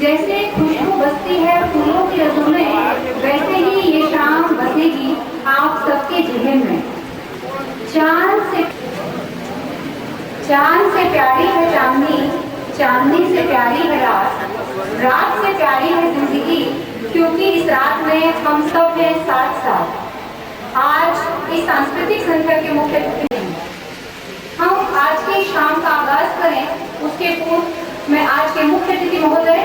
जैसे खुशबू बसती है फूलों की रसों में, वैसे ही ये शाम बसेगी आप सबके जहन में। चांद से प्यारी है चांदनी, चांदनी से प्यारी है रात, रात से प्यारी है जिंदगी, क्योंकि इस रात में हम सब हैं साथ साथ। आज इस सांस्कृतिक संध्या के मुख्य अतिथि हैं। हम आज की शाम का आगाज करें उसके पूर्व मैं आज के मुख्य अतिथि महोदय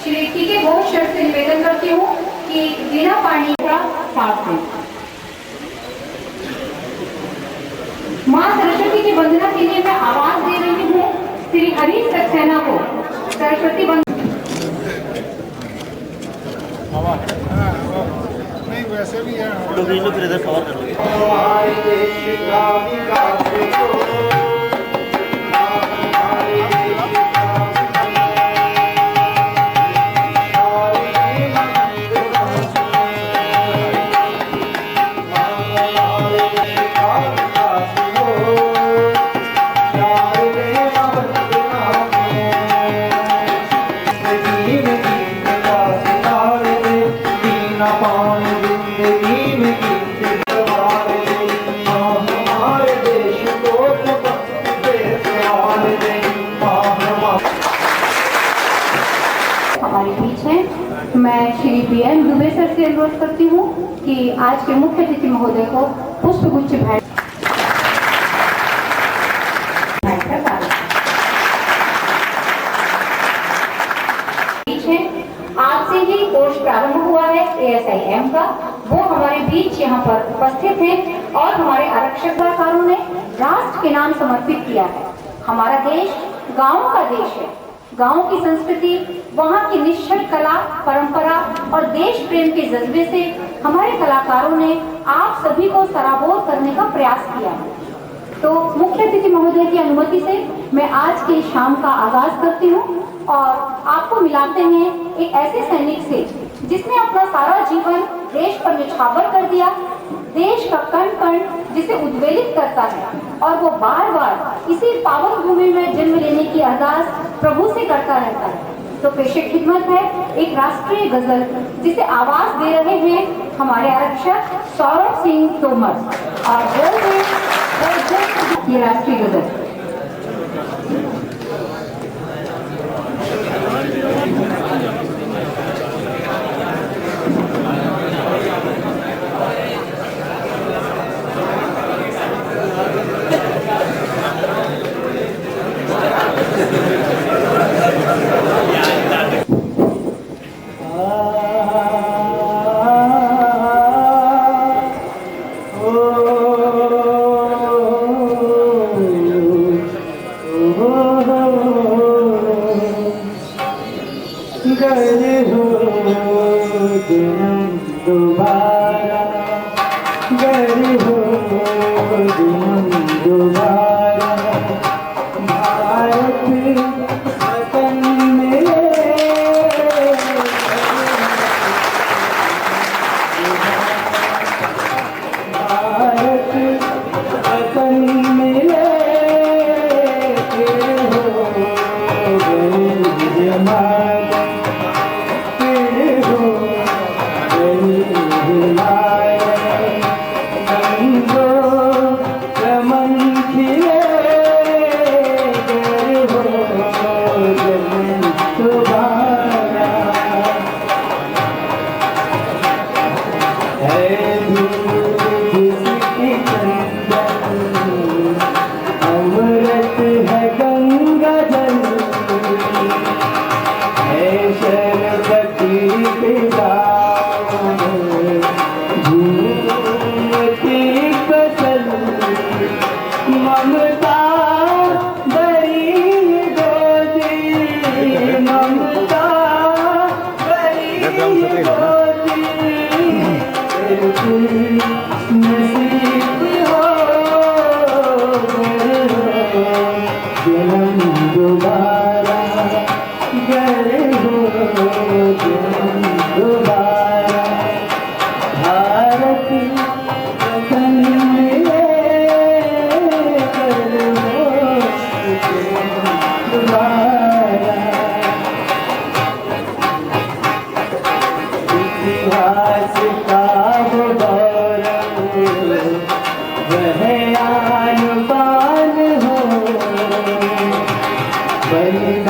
श्री टी.के. घोष सर से निवेदन करती हूँ कि वीणा पाणी का साथ दें। माँ सरस्वती की वंदना के लिए मैं आवाज दे रही हूँ श्री हरीश सक्सेना को। सरस्वती नहीं वैसे भी है तो फिर इधर कवर कर लो। हमारे बीच हैं। मैं श्री बी.एन. दुबे सर से अनुरोध करती हूँ कि आज के मुख्य अतिथि महोदय को पुष्पगुच्छ भेंट आज से ही कोर्स प्रारंभ हुआ है ASIM का। वो हमारे बीच यहाँ पर उपस्थित हैं और हमारे आरक्षक कलाकारों ने राष्ट्र के नाम समर्पित किया है। हमारा देश गाँव का देश है। गाँव की संस्कृति, वहाँ की निश्चल कला परंपरा और देश प्रेम के जज्बे से हमारे कलाकारों ने आप सभी को सराबोर करने का प्रयास किया है। तो मुख्य अतिथि महोदय की अनुमति से मैं आज की शाम का आगाज करती हूँ और आपको मिलाते हैं एक ऐसे सैनिक से जिसने अपना सारा जीवन देश पर निछावर कर दिया। देश का कण कण जिसे उद्वेलित करता है और वो बार बार इसी पावन भूमि में जन्म लेने की अरदास प्रभु से करता रहता है। तो पेशे खिदमत है एक राष्ट्रीय गजल जिसे आवाज दे रहे हैं हमारे आरक्षक सौरभ सिंह तोमर और बोल रहे ये राष्ट्रीय गजल। दोबारा गर हो दोबारा भारत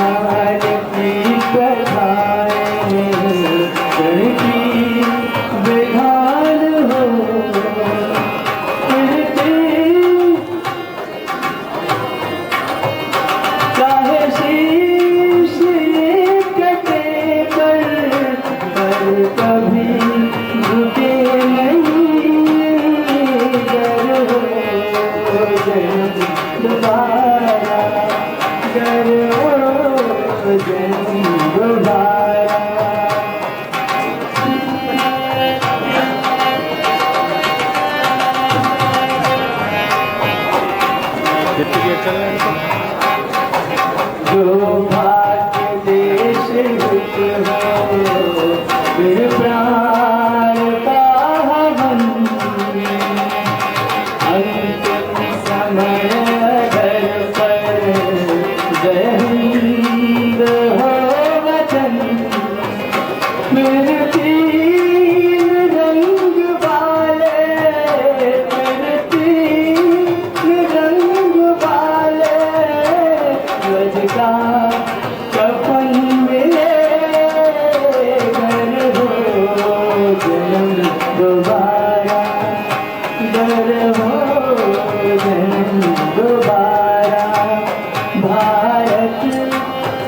ज्ञान की कथाएं गण की विधान हो फिरती चाहे शीश कटे पर कभी झुके नहीं गर हो जन्म दोबारा गर हो जन्म दोबारा जो भाग्य देश हित हो फिर प्राण का हवन अंतिम समय घर पर जहिंद हो वचन फिर तीन रंग वाले फिर तीन रंग वाले ध्वज का कफन मिले घर हो जन्म दोबारा घर हो जन्म दोबारा भारत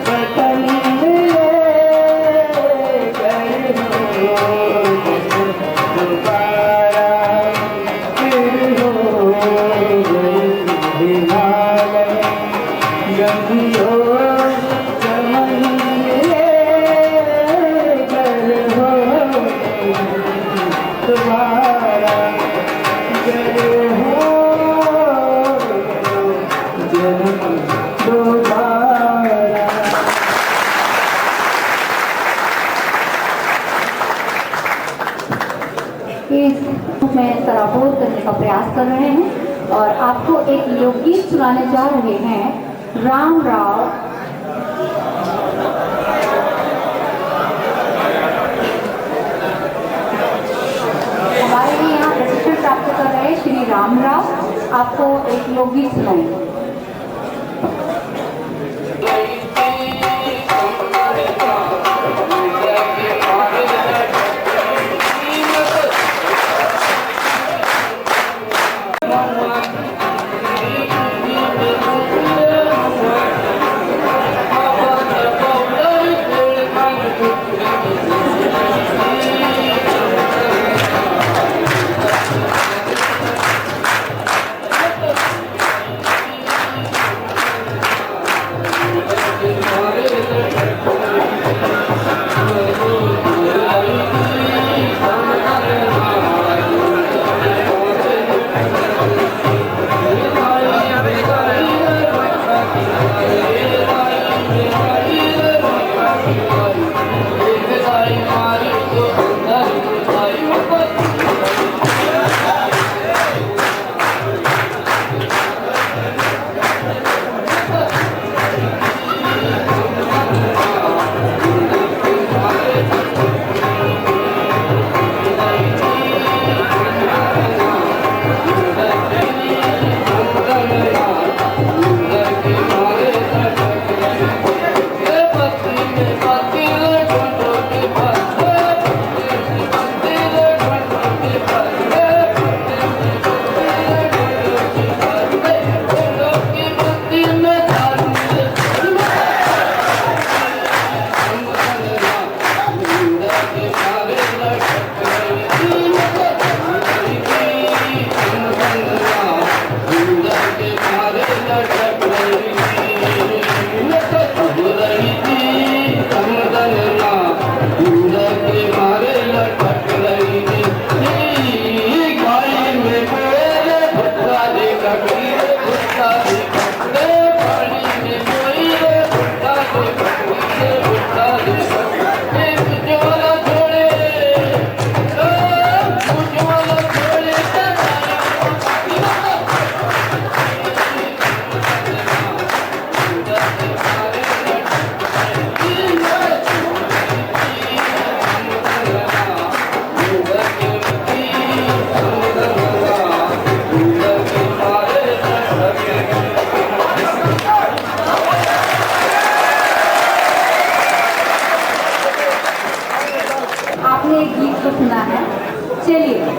वतन मिले घर हो जन्म दोबारा फिर हो हिमालय गंगो चमन मिले घर हो दोबारा घर हो जन्म दोबारा इस में सराबोर करने का प्रयास कर रहे हैं और आपको एक लोकगीत सुनाने जा रहे हैं। राम राव हमारे लिए यहाँ प्रशिक्षण प्राप्त कर रहे श्री राम राव आपको एक लोकगीत सुनाएंगे।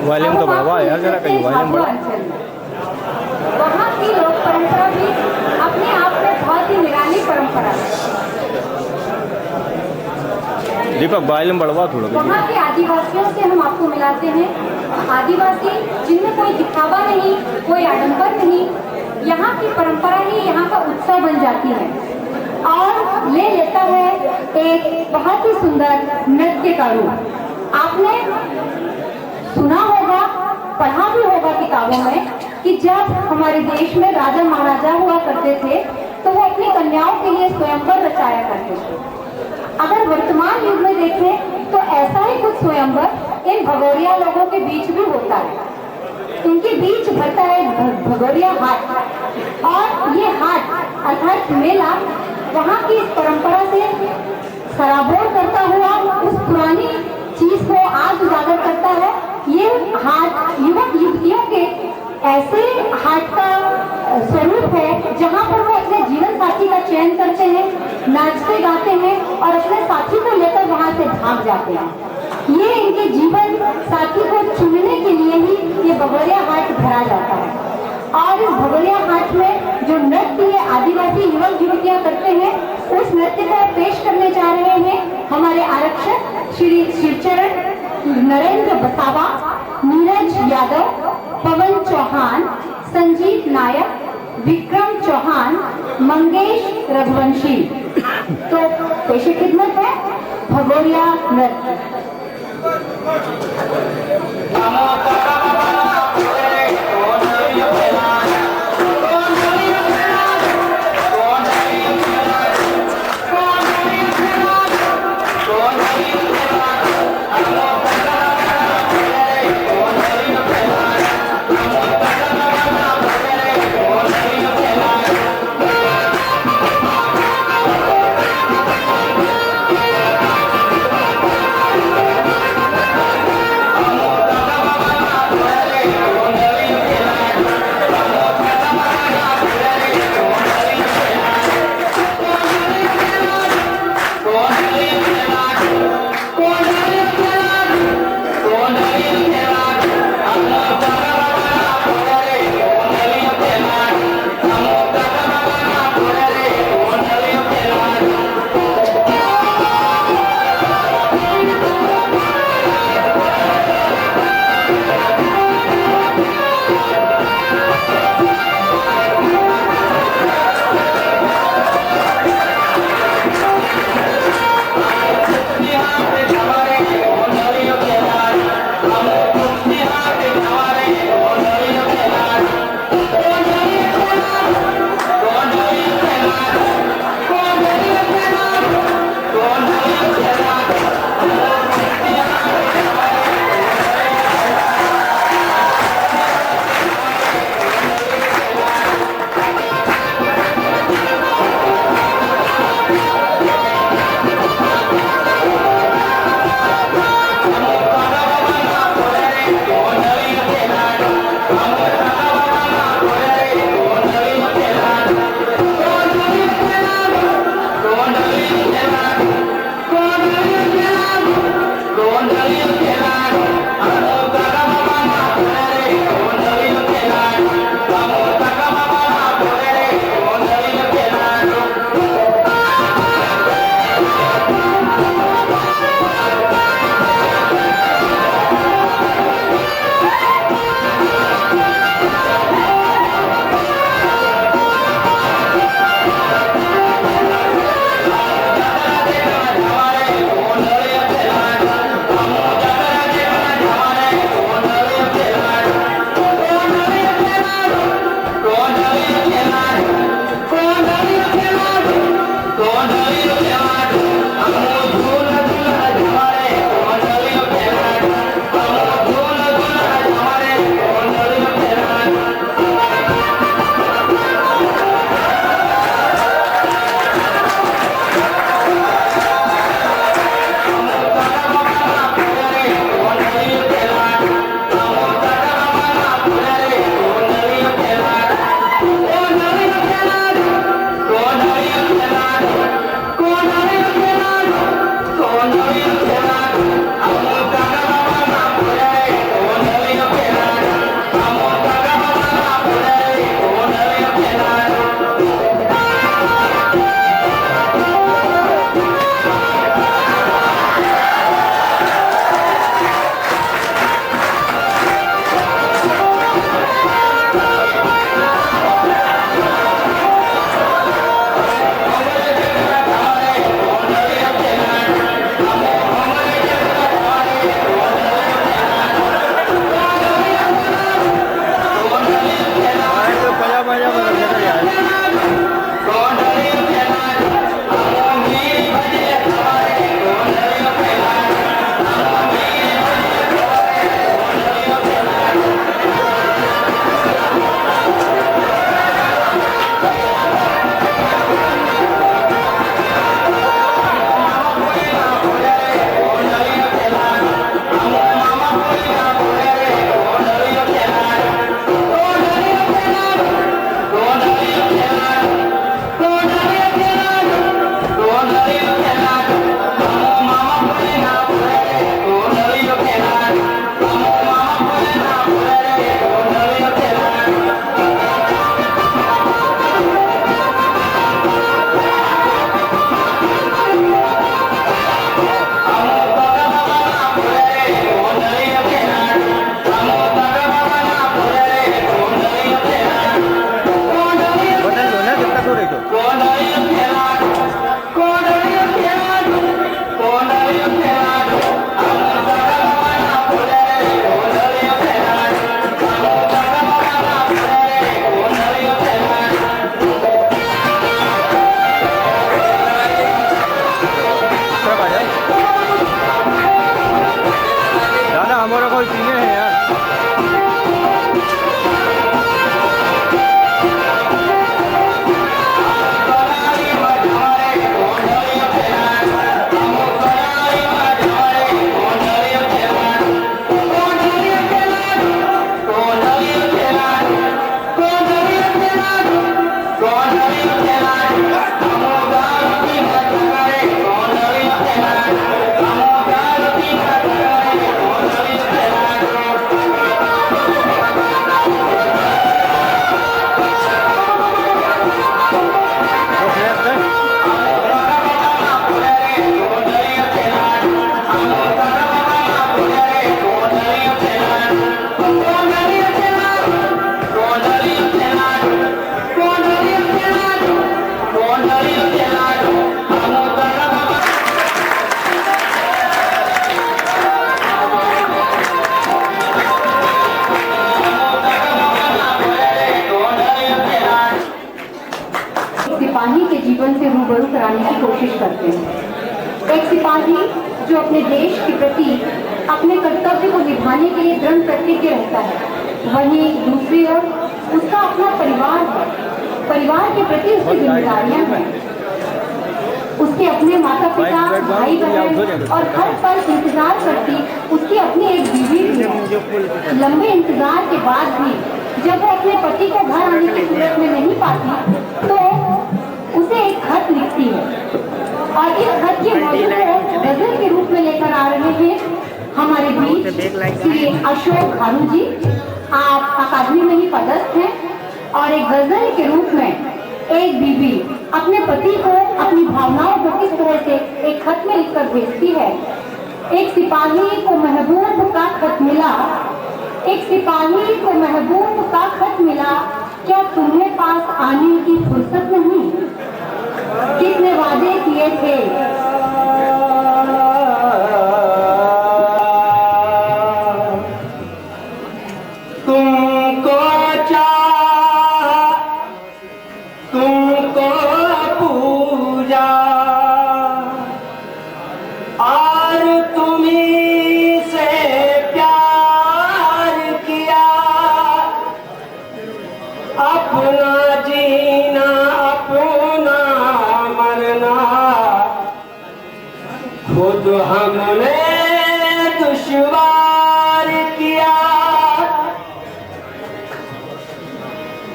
वॉल्यूम तो बढ़वा यार जरा, कहीं वॉल्यूम बढ़ा। वहाँ की लोक परंपरा भी अपने आप में बहुत ही निराली परंपरा है। दीपक वॉल्यूम बढ़वा थोड़ा। वहाँ के आदिवासियों से हम आपको मिलाते हैं। आदिवासी जिनमें कोई दिखावा नहीं, कोई आडंबर नहीं, यहाँ की परंपरा ही यहाँ का उत्सव बन जाती है और ले लेता है एक बहुत ही सुंदर नृत्य का रूप। आपने सुना होगा, पढ़ा भी होगा किताबों में कि जब हमारे देश में राजा महाराजा हुआ करते थे तो वो अपनी कन्याओं के लिए स्वयंवर रचाया करते थे। अगर वर्तमान युग में देखें तो ऐसा ही कुछ स्वयंवर इन भगोरिया लोगों के बीच भी होता है। इनके बीच भरता है भगोरिया हाट, और ये हाट अर्थात मेला वहाँ की इस परंपरा से सराबोर करता हुआ उस पुरानी चीज को आज उजागर करता है। ये हाट युवक युवतियों के ऐसे हाट का स्वरूप है जहाँ पर वो अपने जीवन साथी का चयन करते हैं, नाचते गाते हैं और अपने साथी को लेकर वहाँ से भाग जाते हैं। ये इनके जीवन साथी को चुनने के लिए ही ये भगोरिया हाट भरा जाता है। और इस भगोरिया हाट में जो नृत्य ये आदिवासी युवक युवतियाँ करते हैं, उस नृत्य को पेश करने जा रहे हैं हमारे आरक्षक श्री शिवचरण नरेंद्र बसावा, नीरज यादव, पवन चौहान, संजीव नायक, विक्रम चौहान, मंगेश रघुवंशी। तो पेशे खिदमत है भगोरिया नृत्य। और किए हैं यार। सिपाही के जीवन से रूबरू कराने की कोशिश करते हैं। एक सिपाही जो अपने देश के प्रति अपने कर्तव्य को निभाने के लिए दृढ़ प्रतिज्ञ रहता है, वहीं दूसरी ओर उसका अपना परिवार है। परिवार के प्रति उसकी जिम्मेदारियां हैं। उसके अपने माता पिता, भाई बहन और हर पल इंतजार करती उसकी अपनी एक बीवी भी है। लंबे इंतजार के बाद भी जब वो अपने पति को घर आने की सूरत में नहीं पाती तो उसे एक खत लिखती है और इस खत के मौजूद को गजल के रूप में लेकर आ रहे हैं हमारे बीच श्री अशोक घारू जी। आप अकादमी में ही पदस्थ हैं और एक गजल के रूप में एक बीवी अपने पति को अपनी भावनाओं को किस तरह से एक खत में लिखकर भेजती है। एक सिपाही को महबूब का खत मिला, एक सिपाही को महबूब का खत मिला, क्या तुम्हें पास आने की फुर्सत नहीं? कितने वादे किए थे, तुमको चाहा, तुमको पूजा और तुम्हीं से प्यार किया। अपना जीना अपना मरना खुद हमने दुश्वार किया।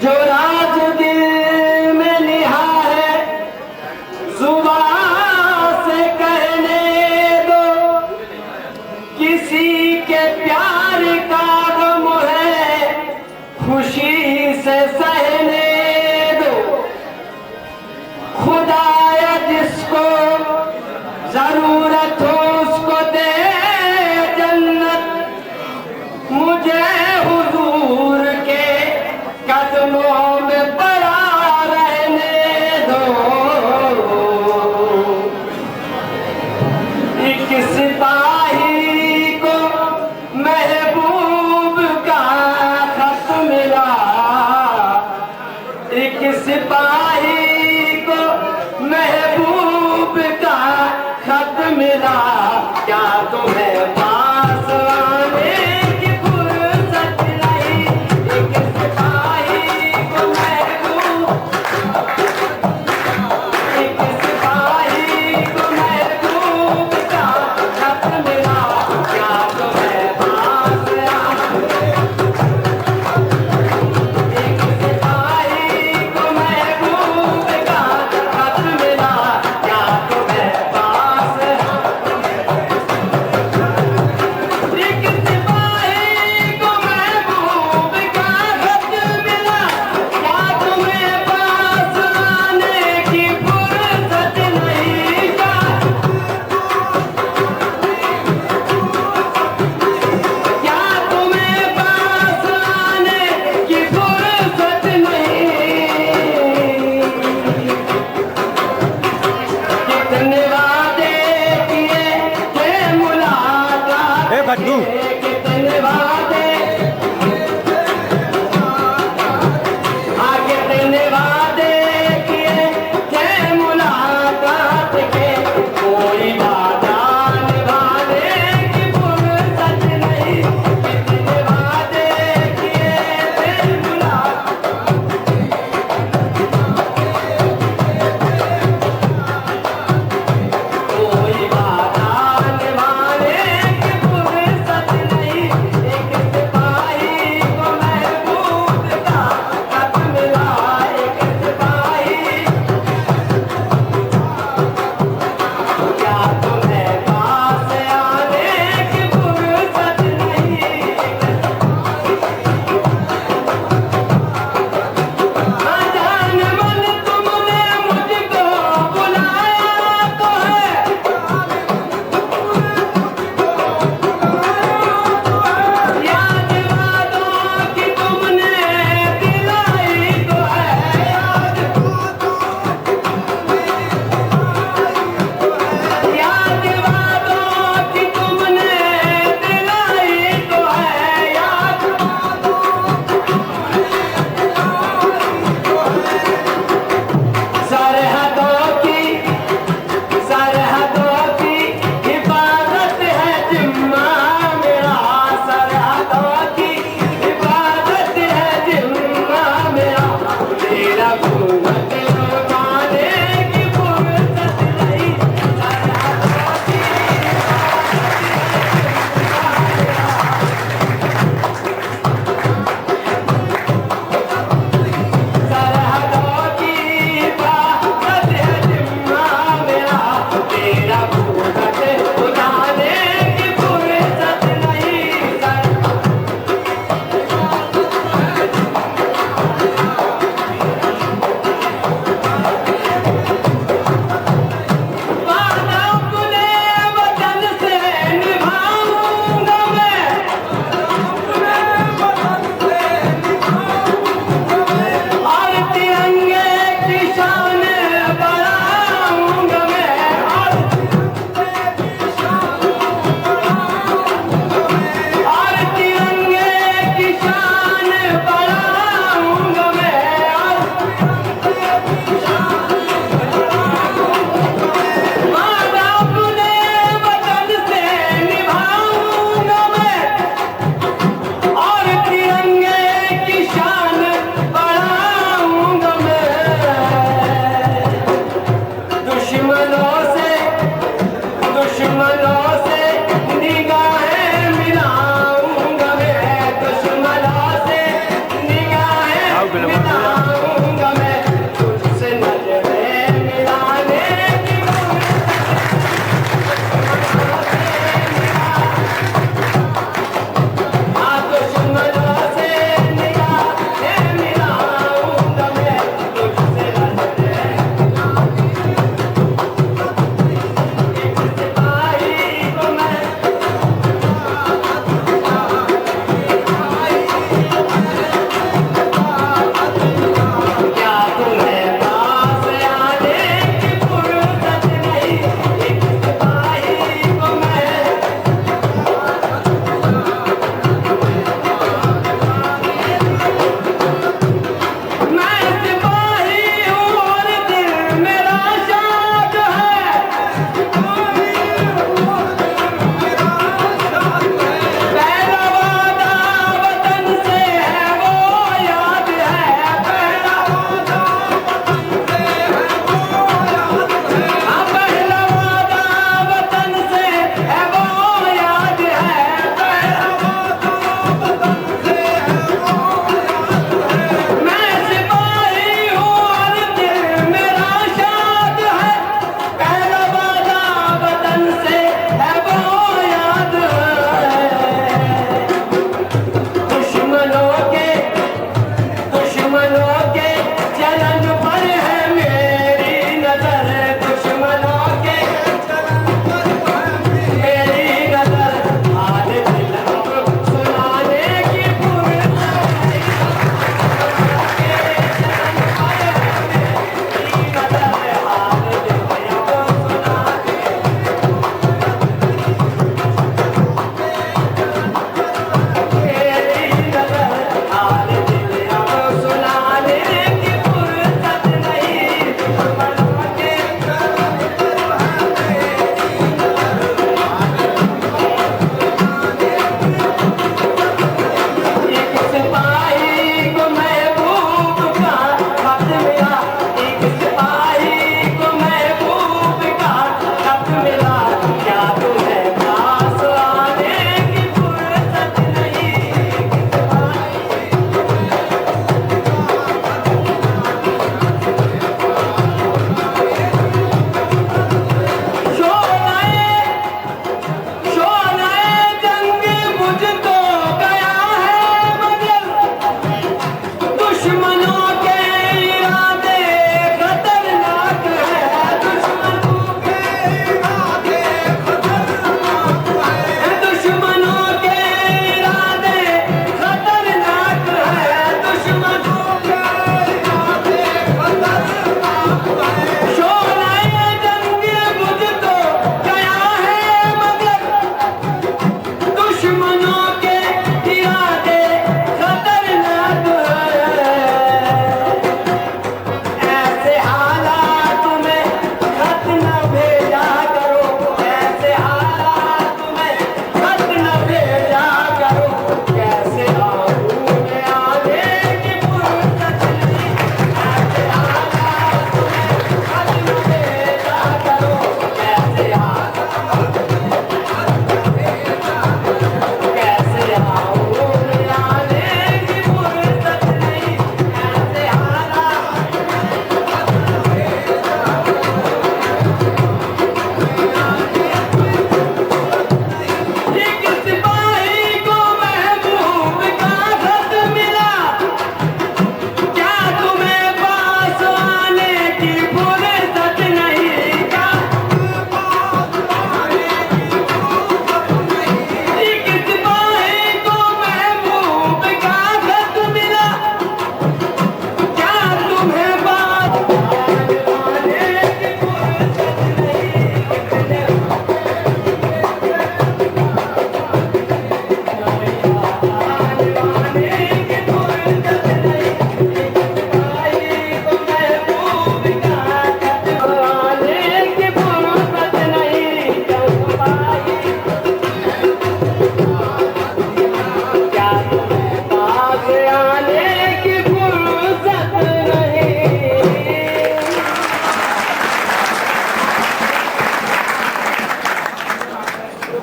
जो राज दिल में निहा है जुबान से कहने दो, किसी के प्यार का गम है खुशी से सहने दो। खुदाया जिसको जरूरत हो उसको दे जन्नत, मुझे हुजूर के कदमों में पड़ा रहने दो। एक सिपाही को महबूब का खत मिला, एक सिपाही को महबूब का खत मिला।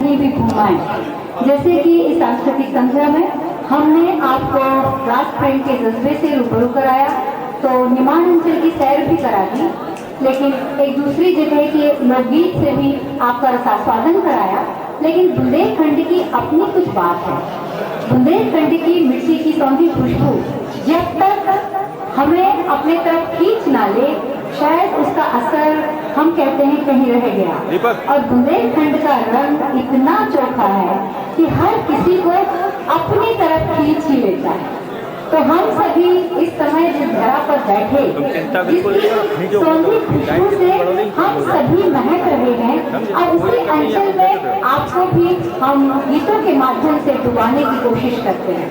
कहीं भी घुमाएं। जैसे कि इस सांस्कृतिक संध्या में हमने आपको राष्ट्र प्रेम के जज्बे से रूबरू कराया, तो निमान अंचल की सैर भी करा दी, लेकिन एक दूसरी जगह के लोकगीत से भी आपका रसास्वादन कराया। लेकिन बुंदेलखंड की अपनी कुछ बात है। बुंदेलखंड की मिट्टी की सौंधी खुशबू जब तक हमें अपने तरफ खींच ना ले, शायद उसका असर हम कहते हैं कहीं रह गया। और बुंदेलखंड का रंग इतना चोखा है कि हर किसी को अपनी तरफ खींच ही लेता है। तो हम सभी इस समय जिस धरा पर बैठे, जिसकी सौंधी खुशबू से हम सभी महक रहे हैं, और उसी अंचल में आपको भी हम गीतों के माध्यम से डुबाने की कोशिश करते हैं।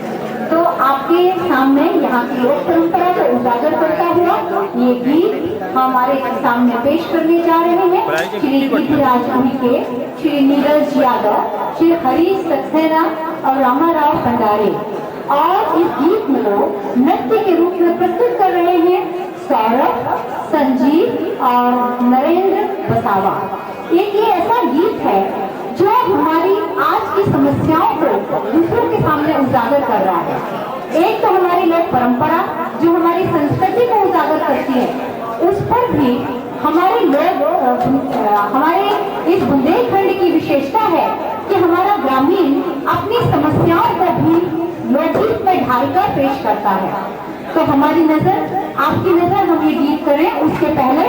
तो आपके सामने यहाँ की लोक परंपरा को उजागर करता हुआ ये गीत हमारे सामने पेश करने जा रहे हैं श्री गीतराज के, श्री नीरज यादव, श्री हरीश सक्सेना और रामाराव भंडारे। और इस गीत में लोग नृत्य के रूप में प्रस्तुत कर रहे हैं सौरभ, संजीव और नरेंद्र बसावा। एक ये ऐसा गीत है जो हमारी आज की समस्याओं को दूसरों के सामने उजागर कर रहा है। एक तो हमारी लोक परंपरा जो हमारी संस्कृति को उजागर करती है, उस पर भी हमारे लोग, हमारे इस बुंदेलखंड की विशेषता है कि हमारा ग्रामीण अपनी समस्याओं को भी लोकगीत में ढालकर पेश करता है। तो हमारी नजर, आपकी नजर हम ये गीत करें उसके पहले,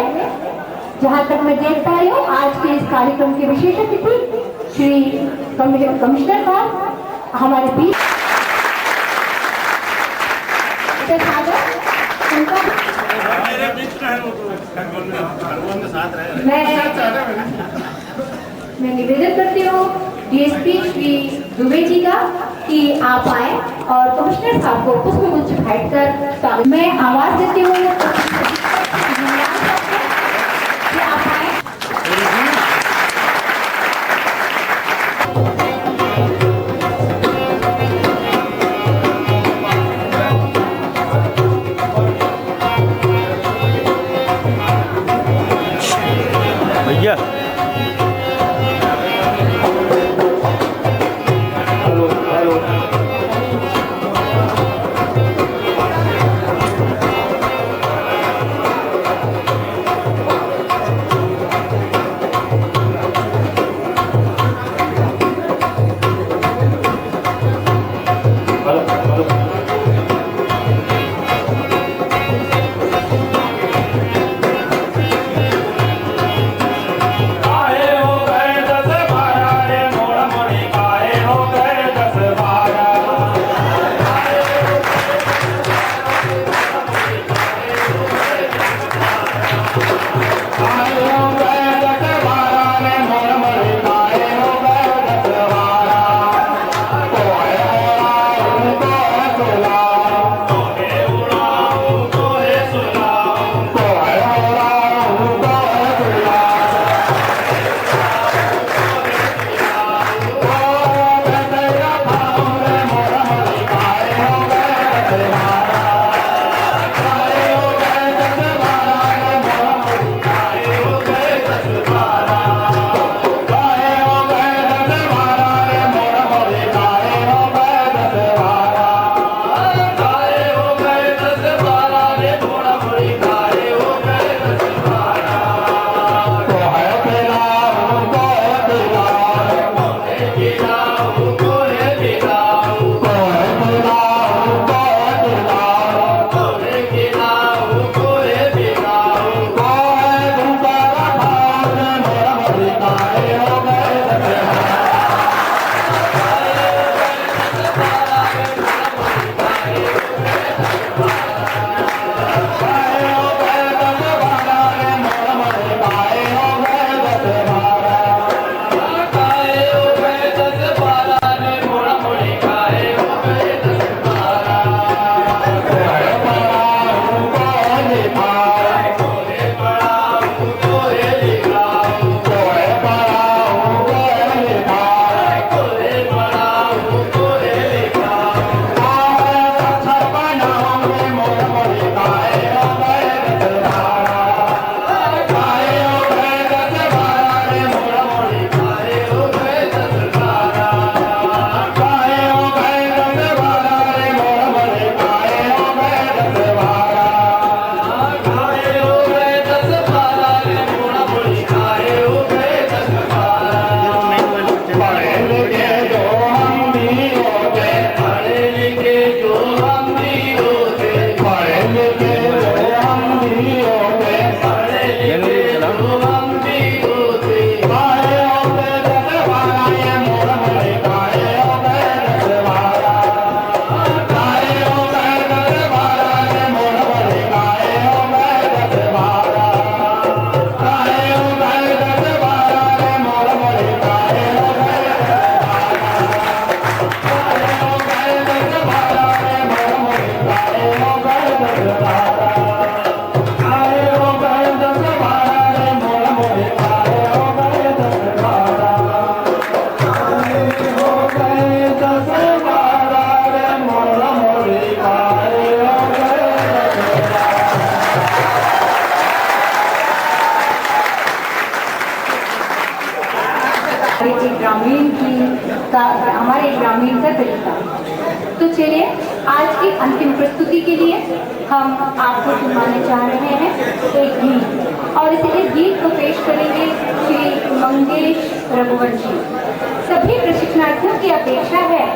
जहाँ तक मैं देख पा रही हूँ आज के इस कार्यक्रम के विशेष अतिथि श्री कमिश्नर साहब हमारे बीच मैं निवेदन करती हूँ डीएसपी श्री दुबे जी का कि आप आए और कमिश्नर साहब को पुष्पगुच्छ भेंट कर स्वागत। मैं आवाज देती हूँ कि आप आए। भैया एक ग्रामीण हमारे ग्रामीण का तरीका। तो चलिए आज की अंतिम प्रस्तुति के लिए हम आपको सुनाने चाह रहे हैं एक गीत, और इस गीत को पेश करेंगे श्री मंगेश रघुवंशी। सभी प्रशिक्षणार्थियों की अपेक्षा है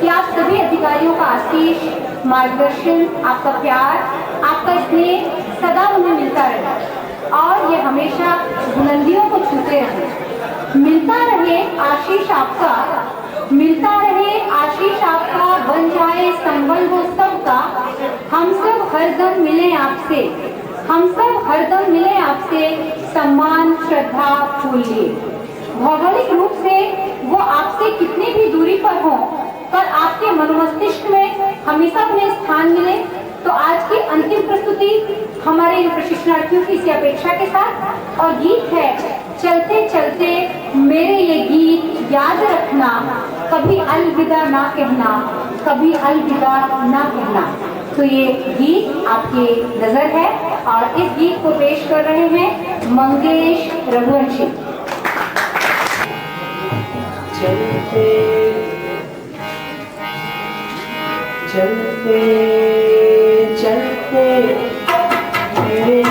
कि आप सभी अधिकारियों का आशीष, मार्गदर्शन, आपका प्यार, आपका स्नेह सदा उन्हें मिलता रहे और ये हमेशा बुलंदियों को छूते रहे। मिलता रहे आशीष आपका, मिलता रहे आशीष आपका, बन जाए संबल हो सबका। हम सब हरदम मिले आपसे, हम सब हरदम मिले आपसे, सम्मान श्रद्धा फूल लिए। भौगोलिक रूप से वो आपसे कितनी भी दूरी पर हो, पर आपके मनोमस्तिष्क में हमेशा उन्हें स्थान मिले। तो आज की अंतिम प्रस्तुति हमारे इन प्रशिक्षणार्थियों की इसी अपेक्षा के साथ, और गीत है चलते चलते मेरे ये गीत याद रखना, कभी अलविदा ना कहना, कभी अलविदा ना कहना। तो ये गीत आपकी नजर है और इस गीत को पेश कर रहे हैं मंगेश रघुवंशी। चलते चलते चलते मेरे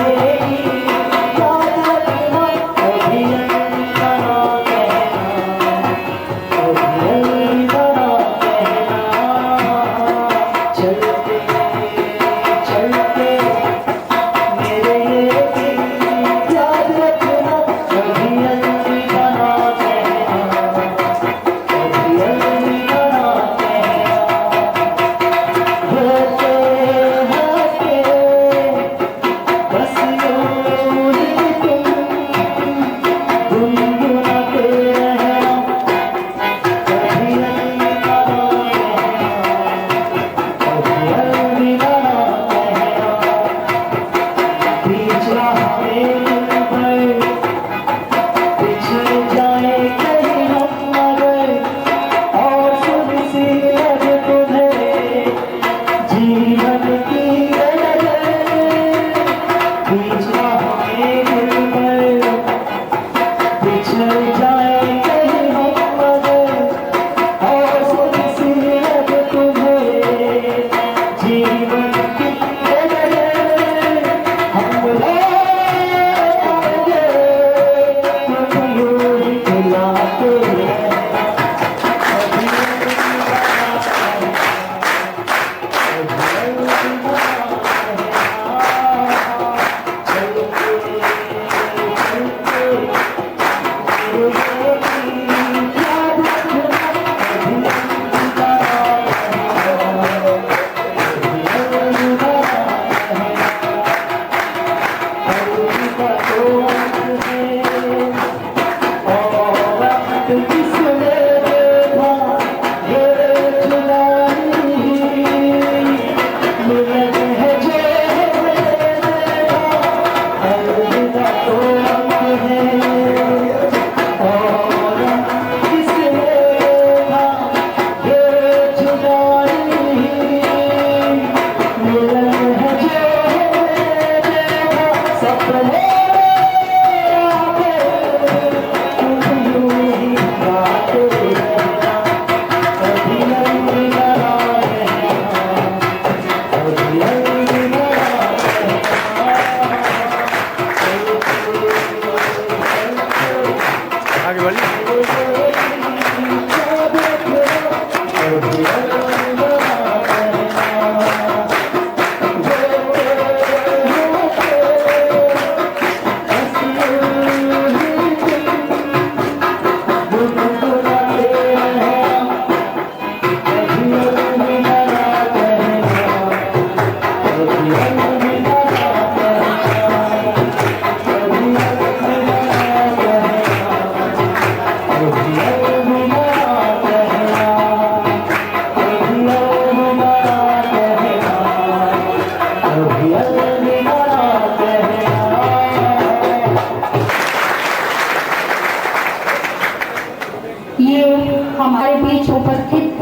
हमारे बीच उपस्थित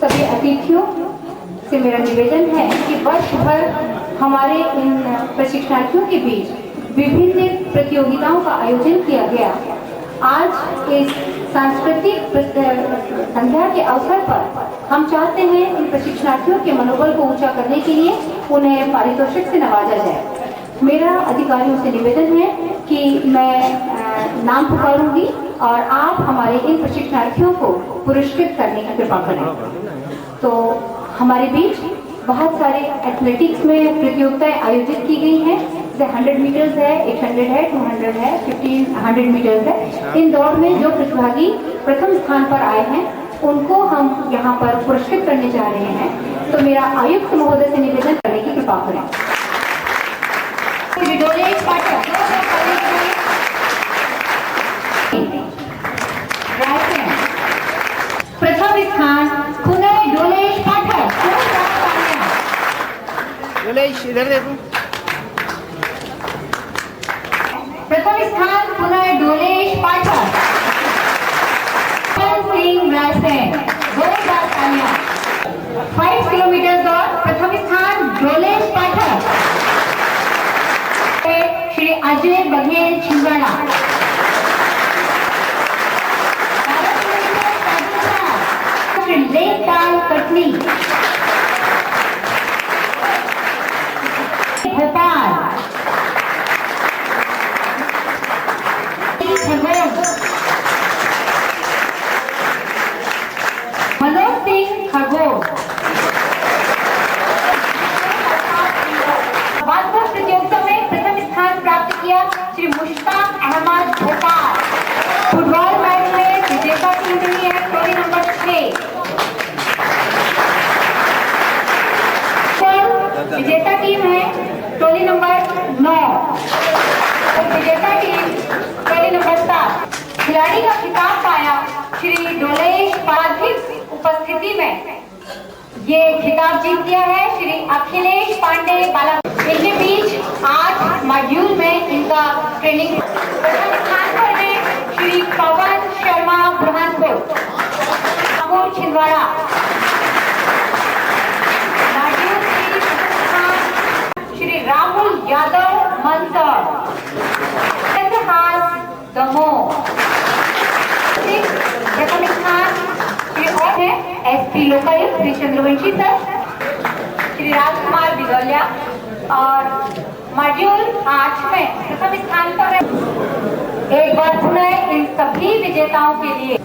सभी अतिथियों से मेरा निवेदन है कि वर्ष भर हमारे इन प्रशिक्षणार्थियों के बीच विभिन्न प्रतियोगिताओं का आयोजन किया गया। आज इस सांस्कृतिक संध्या के अवसर पर हम चाहते हैं इन प्रशिक्षणार्थियों के मनोबल को ऊंचा करने के लिए उन्हें पारितोषिक से नवाजा जाए। मेरा अधिकारियों से निवेदन है कि मैं नाम पुकारूंगी और आप हमारे इन प्रशिक्षणार्थियों को पुरस्कृत करने की कृपा करें। तो हमारे बीच बहुत सारे एथलेटिक्स में प्रतियोगिताएं आयोजित की गई हैं, जैसे 100 मीटर्स है, 800 है, 200 है, 1500 मीटर्स है। इन दौड़ में जो प्रतिभागी प्रथम स्थान पर आए हैं उनको हम यहाँ पर पुरस्कृत करने जा रहे हैं। तो मेरा आयुक्त महोदय से निवेदन करने की कृपा करें। प्रथम स्थान पुनः डोलेश पाठक। डोलेश इधर देखो। प्रथम स्थान पुनः डोलेश पाठक। सिंह रायसेन 5 किलोमीटर दौड़ प्रथम स्थान डोलेश पाठक। श्री अजय बघेल छिंदवाड़ा। श्री लेखपाल कटनी भोपाल। मनोज सिंह खरगोन। बास्केटबॉल प्रतियोगिता में प्रथम स्थान प्राप्त किया श्री मुश्ताक अहमद भोपाल। फुटबॉल मैच में विजेता टीम रही है टोली नंबर 6। विजेता टीम है टोली नंबर 9। विजेता टीम टोली नंबर 7। खिलाड़ी का खिताब पाया श्री डोलेश पार्थिव उपस्थिति में ये खिताब जीत दिया है श्री अखिलेश पांडे बाला। इनके बीच 8 मॉड्यूल में इनका ट्रेनिंग। प्रथम स्थान पर है श्री पवन शर्मा बुरहानपुर छिंदवाड़ा। मॉड्यूल 3 श्री राहुल यादव मंदसौर दमोह। प्रथम स्थान श्री और है एसपी लोकायुक्त श्री चंद्रवंशी सर, श्री राजकुमार बिगौलिया। और मॉड्यूल 8 में प्रथम स्थान पर है। एक बार पुनः इन सभी विजेताओं के लिए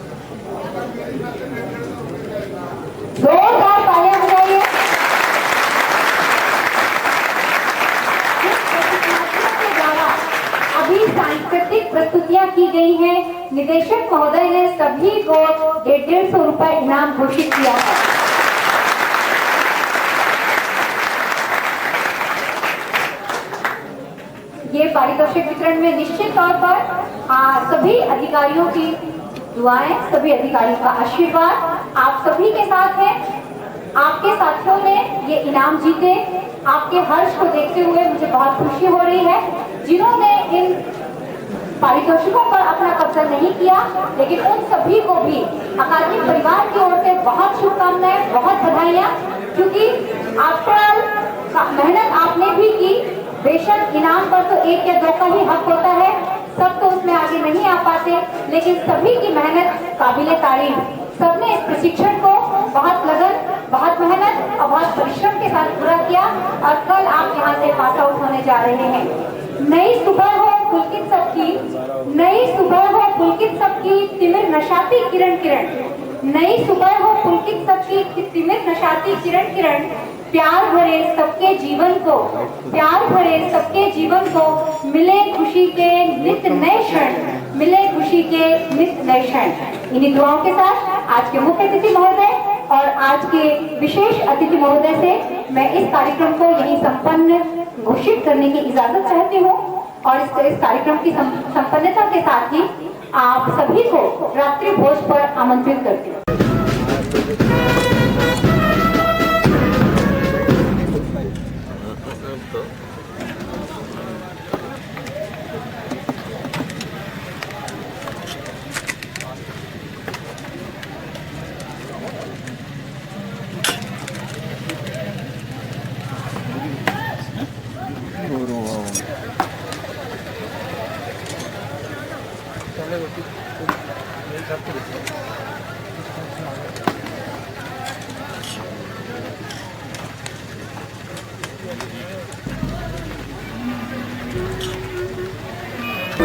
जोरदार तालियां बजाइए। अभी सांस्कृतिक प्रस्तुतियां की गई हैं। निदेशक महोदय ने सभी को 150 रुपए इनाम घोषित किया है। ये पारितोषिक वितरण में निश्चित तौर पर सभी अधिकारियों की दुआएं, सभी अधिकारियों का आशीर्वाद आप सभी के साथ है। आपके साथियों ने ये इनाम जीते, आपके हर्ष को देखते हुए मुझे बहुत खुशी हो रही है। जिन्होंने इन पारितोषिकों पर अपना कब्जा नहीं किया, लेकिन उन सभी को भी अकादमिक परिवार की ओर से बहुत शुभकामनाएं, बहुत बधाइयां, क्योंकि आफ्टर मेहनत आपने भी की। बेशक इनाम पर तो 1 या 2 का ही हक होता है, सब तो उसमें आगे नहीं आ पाते, लेकिन सभी की मेहनत काबिले तारीफ। सबने इस प्रशिक्षण को बहुत लगन, बहुत मेहनत और बहुत परिश्रम के साथ पूरा किया और कल आप यहाँ से पास आउट होने जा रहे हैं। नई सुबह हो पुलकित सबकी, नई सुबह हो पुलकित सबकी, तिमिर नशाती किरण किरण। नई सुबह हो पुलकित सबकी, तिमिर नशाती किरण किरण। प्यार भरे सबके जीवन को, प्यार भरे सबके जीवन को, मिले खुशी के नित्य नए क्षण, मिले खुशी के नित्य नए क्षण। इन्हीं दुआओं के साथ आज के मुख्य अतिथि महोदय और आज के विशेष अतिथि महोदय से मैं इस कार्यक्रम को यही संपन्न घोषित करने की इजाजत चाहती हूँ और इस कार्यक्रम की संपन्नता के साथ ही आप सभी को रात्रि भोज पर आमंत्रित करती हूँ।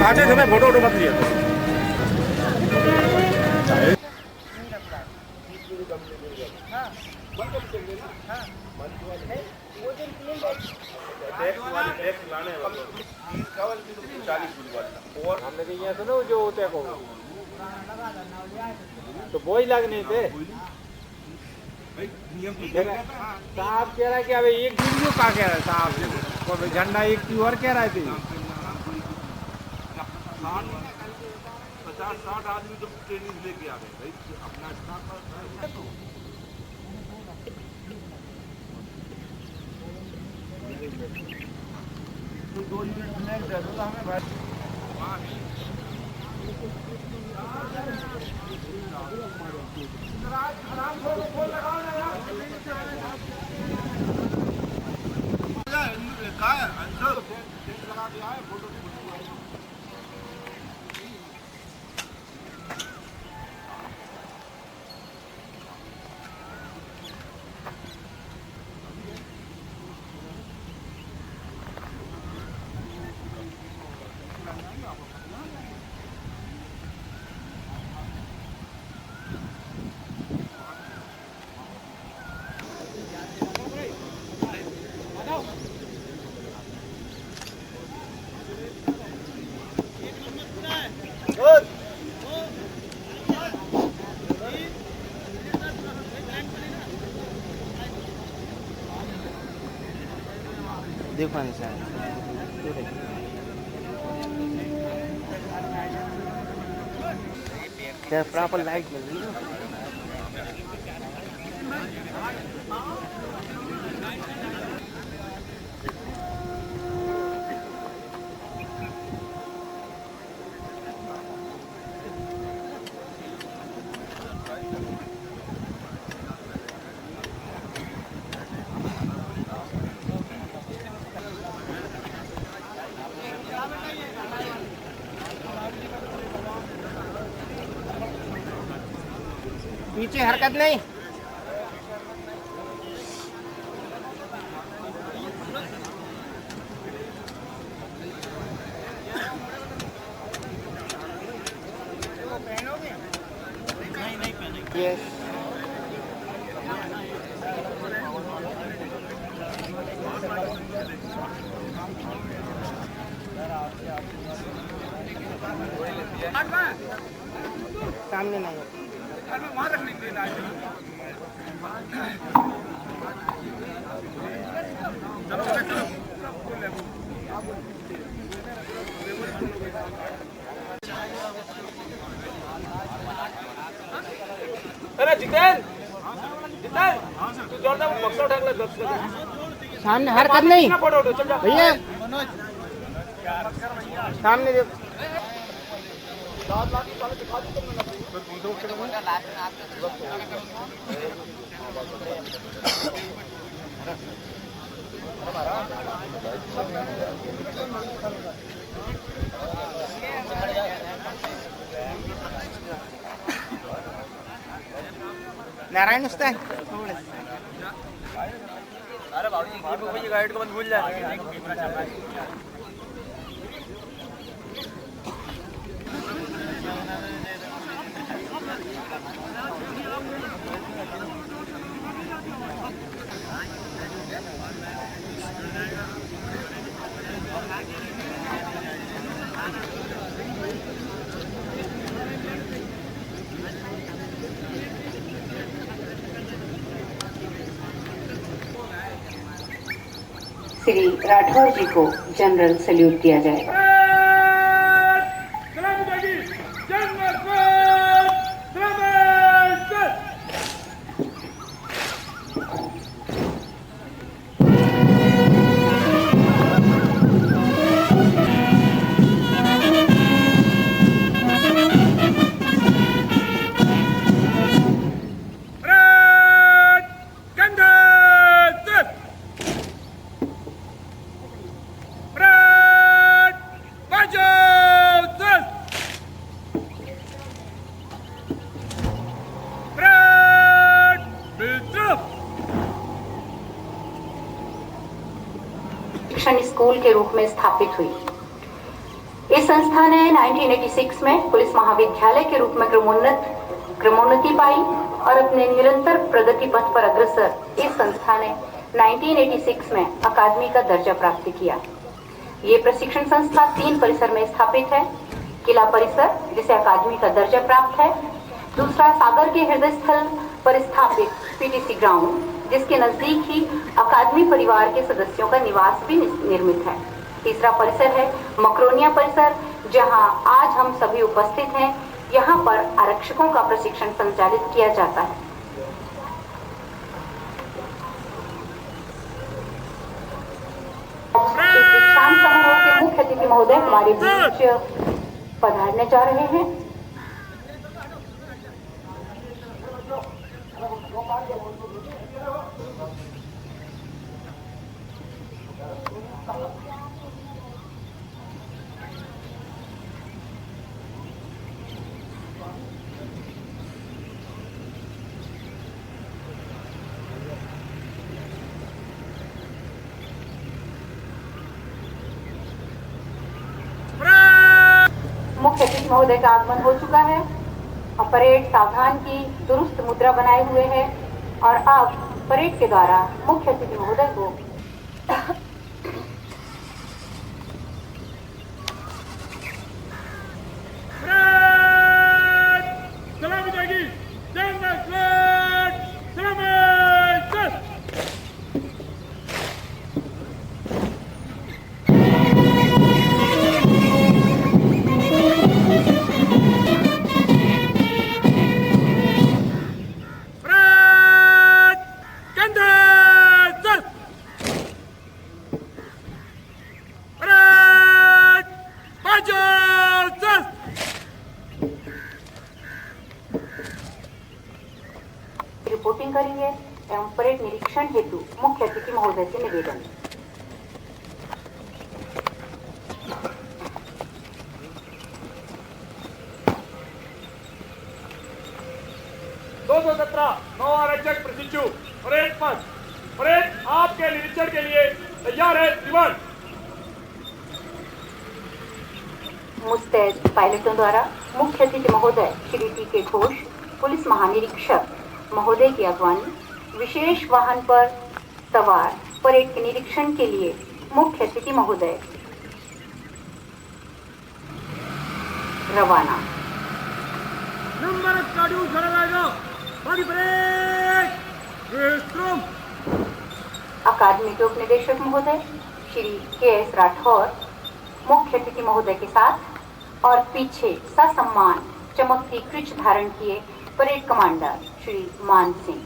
આજે તમે ફોટો વોટો મત લીધો तो बोझ लगने थे साहब कह रहा है कि अबे एक दिन क्यों कहा कह रहा है साहब झंडा एक की और कह रहा थे 50-60 आदमी तो ट्रेनिंग लेके आ गए भाई अपना स्टाफ तो 2 यूनिट में दे दो हमें भाई देखो निशान क्या प्रॉपर लाइट मिल रही है पीछे हरकत नहीं यस सामने नहीं अरे जितेन जितेन तू जोरदार बक्सा उठा ले सामने हरकत नहीं फोटो उठो चल जा भैया सामने देखो नारायण उस्ताद अरे बाबू गाइड को मत भूल जा श्री राठौर जी को जनरल सैल्यूट किया जाएगा। स्कूल के रूप में स्थापित हुई। इस संस्था ने 1986 में पुलिस महाविद्यालय के रूप में क्रमोन्नति पाई और अपने निरंतर प्रगति पथ पर अग्रसर इस संस्था ने 1986 में अकादमी का दर्जा प्राप्त किया। ये प्रशिक्षण संस्था 3 परिसर में स्थापित है। किला परिसर जिसे अकादमी का दर्जा प्राप्त है, दूसरा सागर के हृदय स्थल पर स्थापित पीटीसी ग्राउंड जिसके नजदीक ही अकादमी परिवार के सदस्यों का निवास भी निर्मित है, तीसरा परिसर है मकरोनिया परिसर जहां आज हम सभी उपस्थित हैं। यहाँ पर आरक्षकों का प्रशिक्षण संचालित किया जाता है। इस दीक्षांत समारोह के मुख्य अतिथि महोदय हमारे बीच पधारने जा रहे हैं। मुख्य अतिथि महोदय का आगमन हो चुका है और परेड सावधान की दुरुस्त मुद्रा बनाए हुए है और अब परेड के द्वारा मुख्य अतिथि महोदय को रिपोर्टिंग करेंगे एवं परेड निरीक्षण हेतु मुख्य अतिथि महोदय से निवेदन। नौ आरक्षक प्रशिक्षु परेड पथ परेड आपके निरीक्षण के लिए तैयार है। श्रीमान मुस्तैद पायलटों द्वारा मुख्य अतिथि महोदय श्री टी.के. घोष पुलिस महानिरीक्षक महोदय की अगवानी विशेष वाहन पर सवार परेड के निरीक्षण के लिए मुख्य अतिथि महोदय रवाना। नंबर स्काड्यूल चला जाएगा। बाकी परेड रेस्ट्रूम। अकादमी के उपनिदेशक महोदय श्री के.एस. राठौर मुख्य अतिथि महोदय के साथ और पीछे ससम्मान चमकती क्रिच धारण किए परेड कमांडर श्री मान सिंह।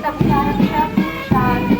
सभी आरक्षक शांत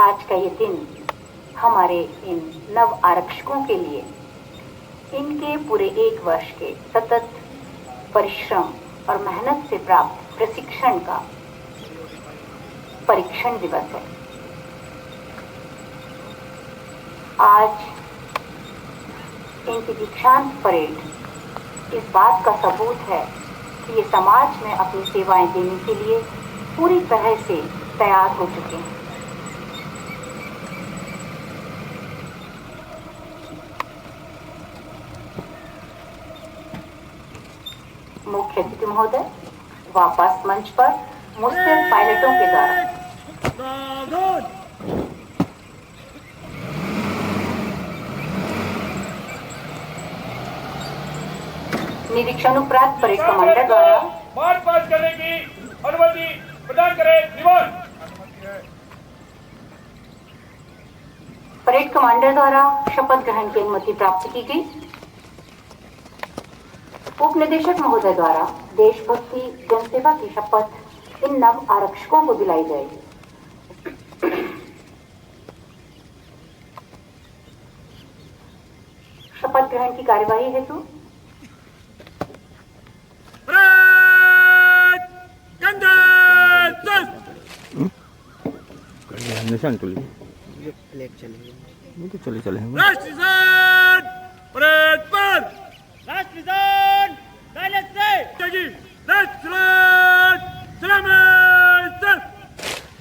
आज का ये दिन हमारे इन नव आरक्षकों के लिए इनके पूरे 1 वर्ष के सतत परिश्रम और मेहनत से प्राप्त प्रशिक्षण का परीक्षण दिवस है। आज इनकी दीक्षांत परेड इस बात का सबूत है कि ये समाज में अपनी सेवाएं देने के लिए पूरी तरह से तैयार हो चुके हैं। मुख्य अतिथि महोदय वापस मंच पर मुस्तैद पायलटों के द्वारा निरीक्षण उपरांत परेड कमांडर द्वारा मार्च पास्ट करने की अनुमति प्रदान करें। दीवान परेड कमांडर द्वारा शपथ ग्रहण की अनुमति प्राप्त की गई। उप निदेशक महोदय द्वारा देशभक्ति जनसेवा की शपथ इन नव आरक्षकों को दिलाई जाएगी। शपथ ग्रहण की कार्यवाही हेतु निशान तुली फ्लैग चलेगी। वो तो चले चले परेड पर राष्ट्रगान साइलेंस से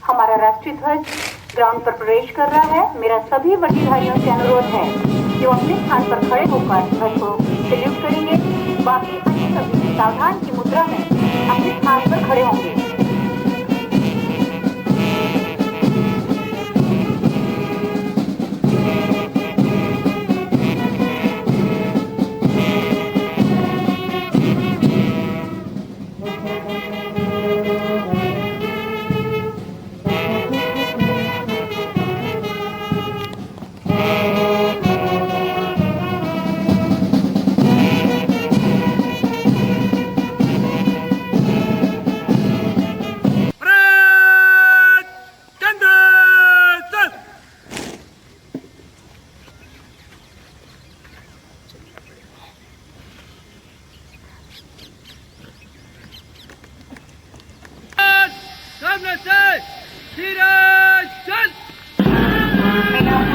हमारा राष्ट्रीय ध्वज ग्राउंड पर प्रवेश कर रहा है। मेरा सभी वर्दीधारियों से अनुरोध है कि वो अपने स्थान पर खड़े होकर ध्वज को सैल्यूट करेंगे। बाकी अन्य सभी सावधान की मुद्रा में अपने स्थान पर खड़े होंगे। सभी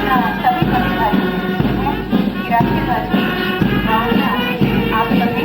वर्दीधारी हैं कि राष्ट्रीय ध्वज ग्राउंड में आके आप सभी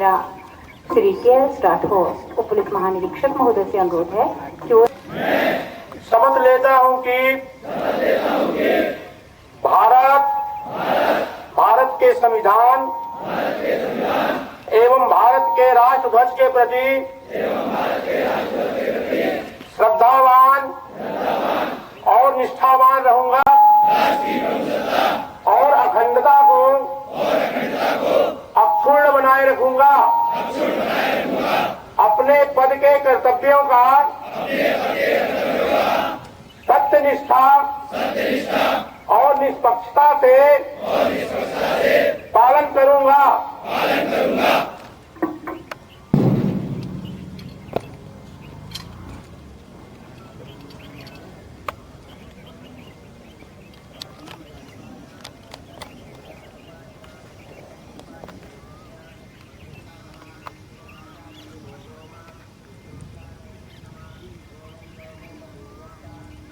मेरा श्री के.एस. राठौर उप पुलिस महानिरीक्षक महोदय से अनुरोध है कि वो शपथ लेता हूं कि भारत के संविधान एवं भारत के राष्ट्रध्वज के प्रति श्रद्धावान और निष्ठावान रहूंगा और अखंडता को अक्षुण्ण बनाए रखूंगा। अपने पद के कर्तव्यों का सत्यनिष्ठा और निष्पक्षता से पालन करूंगा।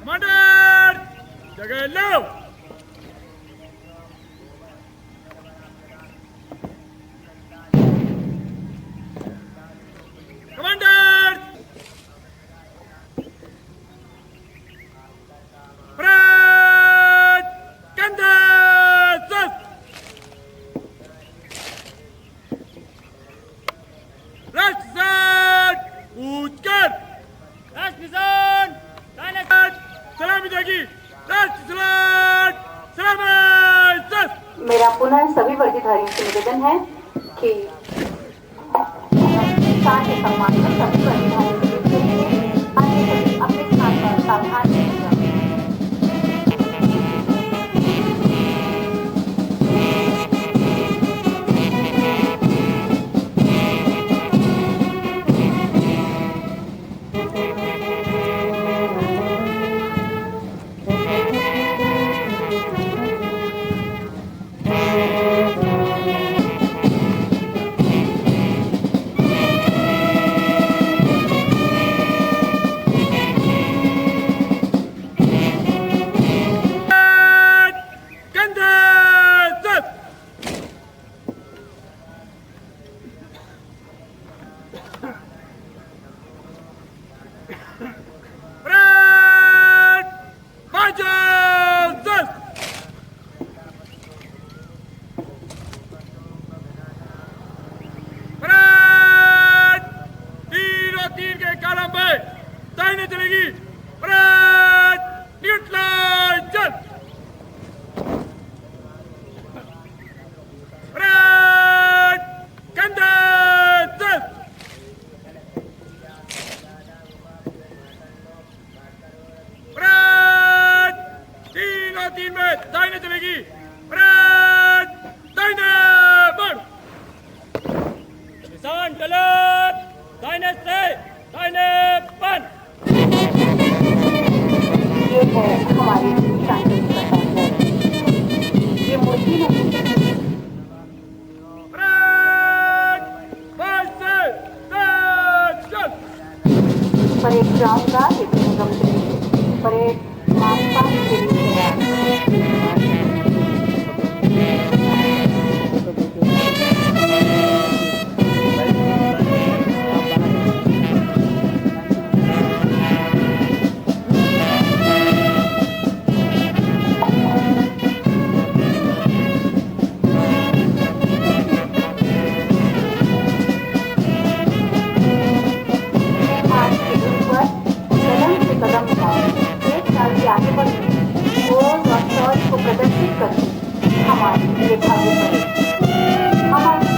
कमांडर जगह लो। कमांडर परेड कंधे राष्ट्र कूच कर सलामी देगी। मेरा पुनः सभी वर्दीधारियों से निवेदन है कि स्थान के सम्मान पर सभी वर्दीधारियों से अपने स्थान पर सावधान रहेगा। हमारी शांति ये मूर्ति नहीं परेड जाऊंगा लेकिन परेड मास्ता के लिए आगे बढ़ी और वास्तव को प्रदर्शित करके हमारी ये भाग्य पड़े हमारे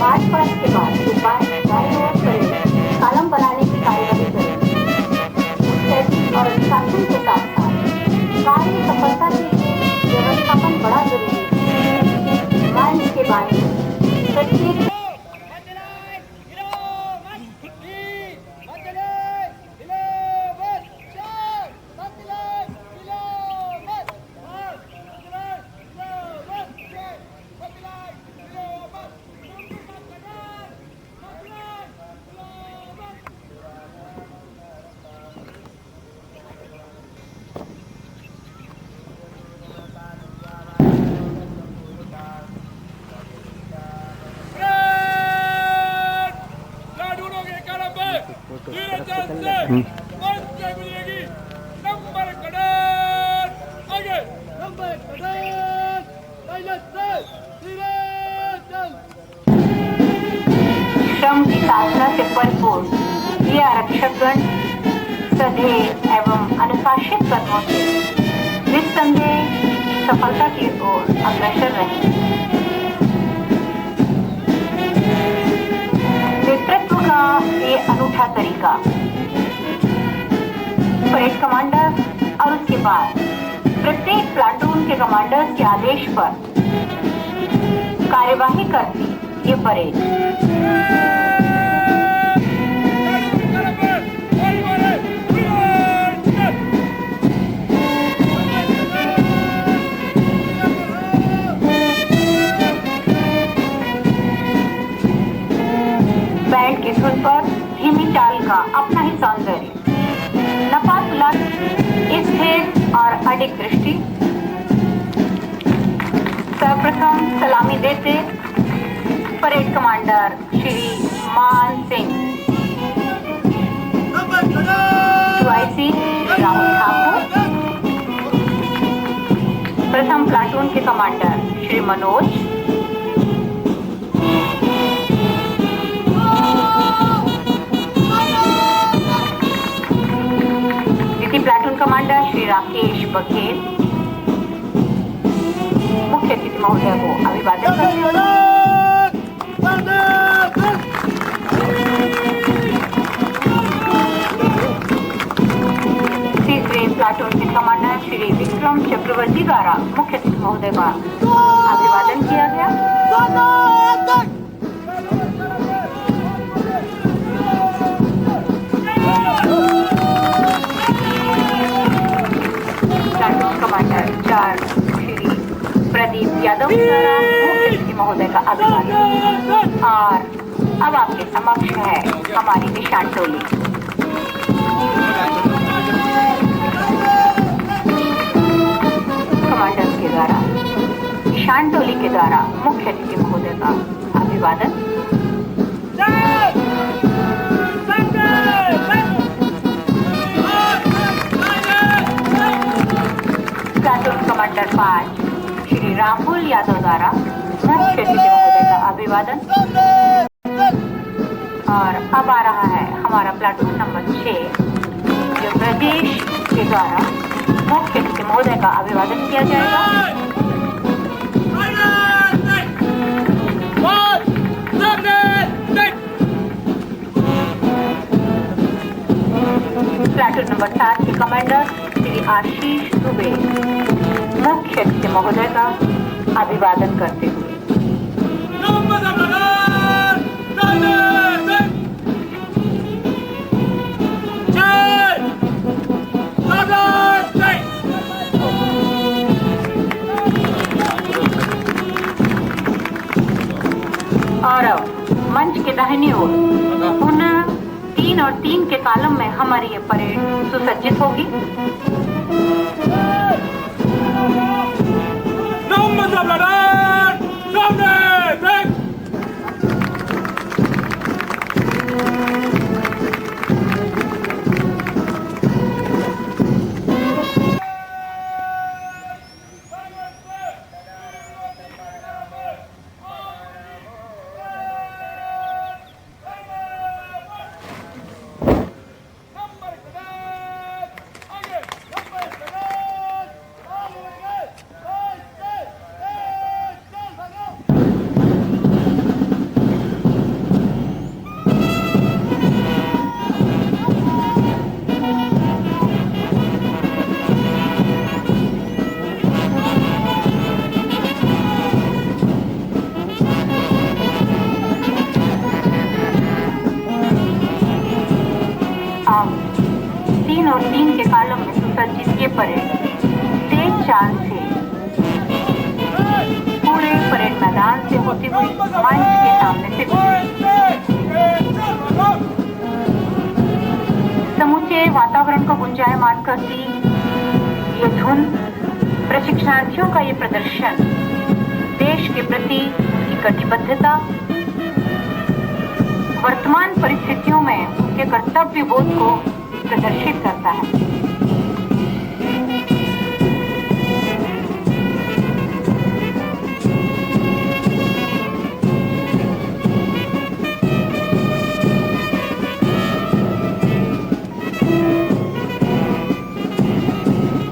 मार्च पास्ट के बाद दाईं ओर परेड कॉलम बनाने की कार्यवाही करें और अनुशासन के साथ साथ कार्य सफलता के लिए व्यवस्थापन बड़ा जरूरी है। मंच के बारे में प्रत्येक उसको उस नीरज तरफ से चल से लेगा। मंच से मिलेगी नंबर कैडेट आगे नंबर कैडेट साइलेंस से नीरज श्रम की साधना से परिपूर्ण ये आरक्षकगण सधैर्य एवं अनुशासित कदमों से निस्संदेह सफलता की ओर अग्रसर रहे। नेतृत्व का ये अनूठा तरीका परेड कमांडर और उसके बाद प्रत्येक प्लाटून के कमांडर्स के आदेश पर कार्यवाही करती ये परेड बैंड की धुन पर धीमी चाल का अपना ही सौंदर्य, नपात उलट स्थिर और अडिग दृष्टि। सर्वप्रथम सलामी देते परेड कमांडर श्री मान सिंह, QIC राहुल ठाकुर, प्रथम प्लाटून के commander Shri Manoj, platoon commander Shri Rakesh Baghel, मुख्य अतिथि महोदय को अभिवादन करते तीसरे प्लाटून के कमांडर श्री विक्रम चक्रवर्ती द्वारा मुख्य अतिथि महोदय का अभिवादन किया गया। कमांडर 4 श्री प्रदीप यादव द्वारा मुख्य अतिथि महोदय का अभिवादन। और अब आपके समक्ष है हमारी निशान टोली। कमांडर के द्वारा निशान टोली के द्वारा मुख्य अतिथि महोदय का अभिवादन। प्लाटून कमांडर 5 श्री राहुल यादव द्वारा मुख्य अतिथि महोदय का अभिवादन। और अब आ रहा है हमारा प्लाटून नंबर 6 जो प्रदेश के द्वारा मुख्य अतिथि महोदय का अभिवादन किया जाएगा। प्लाटून नंबर 7 के कमांडर श्री आशीष दुबे मुख्य अतिथि महोदय का अभिवादन करते हुए और अब मंच के दाहिनी ओर पुनः 3 और 3 के कॉलम में हमारी ये परेड सुसज्जित होगी। अब 3 और 3 के कॉलम में सुसज्जित ये परेड तेज चाल से पूरे परेड मैदान से होती हुई मंच के सामने से समूचे वातावरण को गुंजायमान करती ये धुन, प्रशिक्षणार्थियों का ये प्रदर्शन देश के प्रति उनकी कटिबद्धता, वर्तमान कठिन परिस्थितियों में उनके कर्तव्य बोध को प्रदर्शित करता है।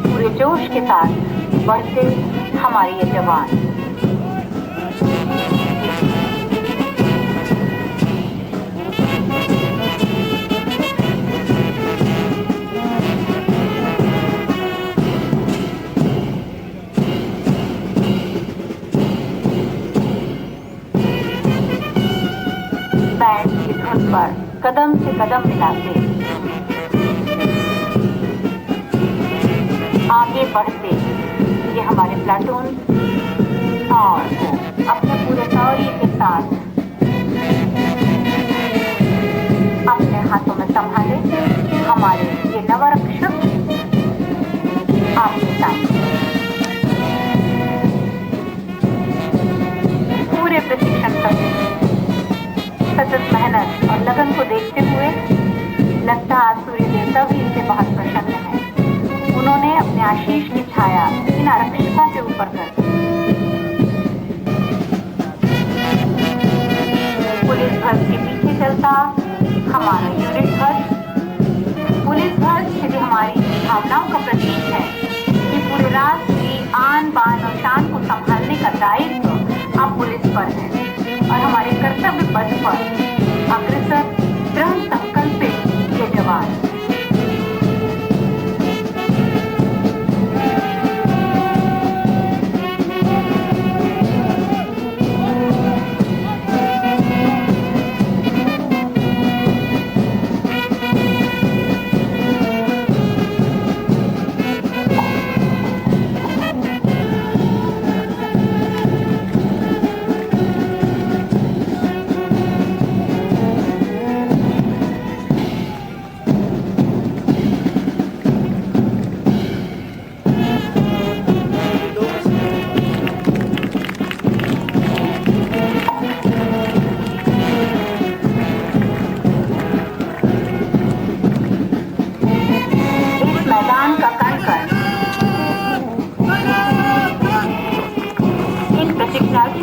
पूरे जोश के साथ बढ़ते हमारे ये जवान बैंड की धुन पर कदम से कदम मिलाते आगे बढ़ते ये हमारे प्लाटून और अपने पूरे शौर्य के साथ अपने हाथों में संभाले हमारे ये नवरक्षक आपके सामने पूरे प्रशिक्षण तक सतत मेहनत और लगन को देखते हुए लगता आज सूर्य देवता भी इनसे बहुत प्रसन्न है। उन्होंने अपने आशीष की छाया इन आरक्षकों के ऊपर कर दी। पुलिस ध्वज के पीछे चलता हमारा यूनिट ध्वज। पुलिस ध्वज यदि हमारी भावनाओं का प्रतीक है कि पूरे राष्ट्र की आन बान और शान को संभालने का दायित्व अब पुलिस पर है और हमारे कर्तव्य पथ पर अग्रसर दृढ़ संकल्पित ये जवान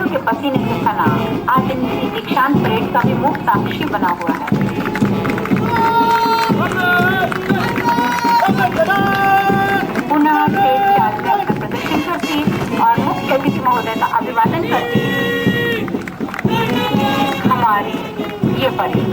के पसीने से सना आज इनकी दीक्षांत परेड का भी मुख्य साक्षी बना हुआ है। पुनः स्टेज के आगे अपना प्रदर्शन करती और मुख्य अतिथि महोदय का अभिवादन करती हमारी ये परेड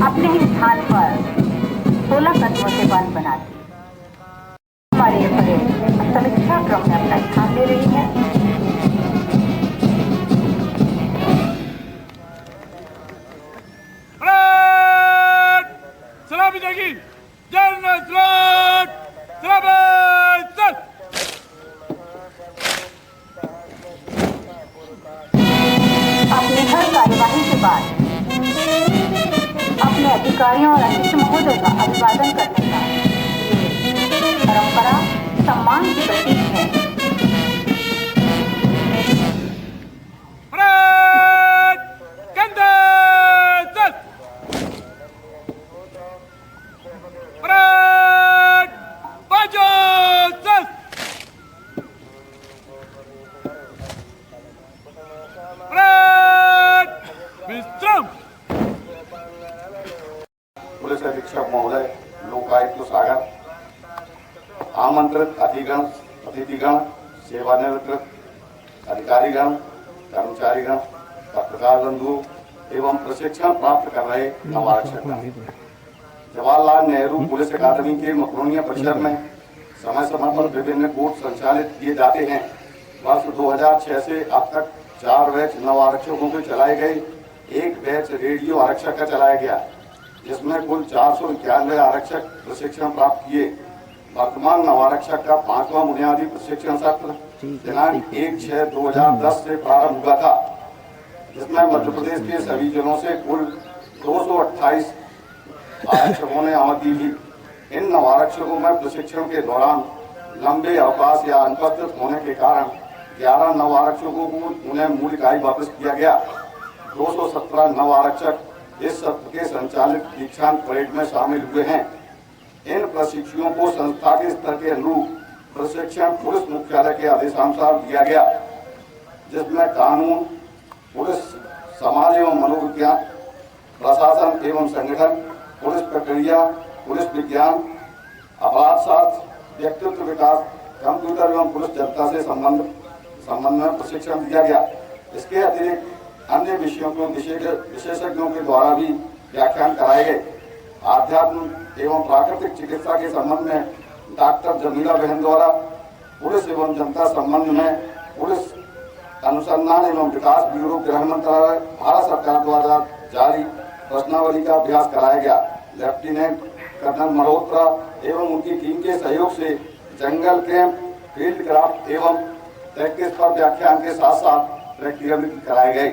अपने ही स्थान पर 16 कदमों से बंद बना दी। हमारी ये परेड समीक्षा क्रम में अपना स्थान ले रही है। सलामी देगी जनरल स्लॉट सलामी चल। अपने हर कार्यवाही के बाद अपने अधिकारियों और अतिथि महोदय का अभिवादन करने का परंपरा सम्मान की प्रतीक है। Miss अधीक्षक महोदय, लोकायुक्त सागर, आमंत्रित अतिथिगण, सेवानिवृत्त अधिकारीगण, कर्मचारीगण, पत्रकार बंधु एवं प्रशिक्षण प्राप्त कर रहे नवारक्षक। जवाहरलाल नेहरू पुलिस अकादमी के मकरोनिया परिसर में समय समय पर विभिन्न कोर्स संचालित किए जाते हैं। वर्ष 2006 से अब तक 4 बैच नव आरक्षकों के चलाए गए, 1 बैच रेडियो आरक्षक का चलाया गया, जिसमें कुल 491 आरक्षक प्रशिक्षण प्राप्त किए। वर्तमान नव आरक्षक का 5वां बुनियादी प्रशिक्षण सत्र दिनांक 1/6/2010 से प्रारंभ हुआ था, जिसमें मध्य प्रदेश के सभी जिलों से कुल 228 आरक्षकों ने अवधि ली। इन नव आरक्षकों में प्रशिक्षण के दौरान लंबे अवकाश या अनुपस्थित होने के कारण 11 नव आरक्षकों को उन्हें मूल इकाई वापस किया गया। 217 नव आरक्षक इस सत्र के संचालित दीक्षांत परेड में शामिल हुए हैं। इन प्रशिक्षुओं को संस्था के स्तर के अनुरूप प्रशिक्षण पुलिस मुख्यालय के आदेशानुसार दिया गया, जिसमें कानून, पुलिस, समाज एवं मनोविज्ञान, प्रशासन एवं संगठन, पुलिस प्रक्रिया, पुलिस विज्ञान, अपराध शास्त्र, व्यक्तित्व विकास, कंप्यूटर एवं पुलिस जनता से संबंध में प्रशिक्षण दिया गया। इसके अतिरिक्त अन्य विषयों को विशेषज्ञों के द्वारा भी व्याख्यान कराए गए। आध्यात्म एवं प्राकृतिक चिकित्सा के संबंध में डॉक्टर जमीला बहन द्वारा पुलिस एवं जनता संबंध में पुलिस अनुसंधान एवं विकास ब्यूरो, गृह मंत्रालय, भारत सरकार द्वारा जारी प्रश्नावली का अभ्यास कराया गया। लेफ्टिनेंट कर्नल मल्होत्रा एवं उनकी टीम के सहयोग से जंगल कैंप, फील्ड क्राफ्ट एवं प्रैक्टिस पर व्याख्यान के साथ साथ प्रैक्टिकल भी कराए गए।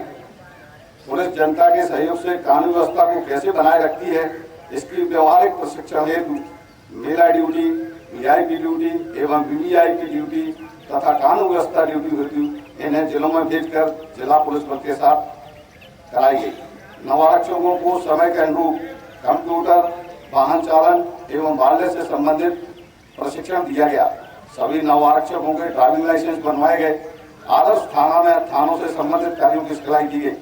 पुलिस जनता के सहयोग से कानून व्यवस्था को कैसे बनाए रखती है, इसकी व्यवहारिक प्रशिक्षण हेतु मेला ड्यूटी, वीआईपी ड्यूटी एवं वीवीआईपी ड्यूटी तथा कानून व्यवस्था ड्यूटी हेतु इन्हें जिलों में भेजकर जिला पुलिस बल के साथ कराई गई। नवारक्षकों को समय के अनुरूप कंप्यूटर, वाहन चालन एवं बाल्य से संबंधित प्रशिक्षण दिया गया। सभी नवारक्षकों के ड्राइविंग लाइसेंस बनवाए गए। आदर्श थानों से संबंधित कार्यों की सिखलाई की गई।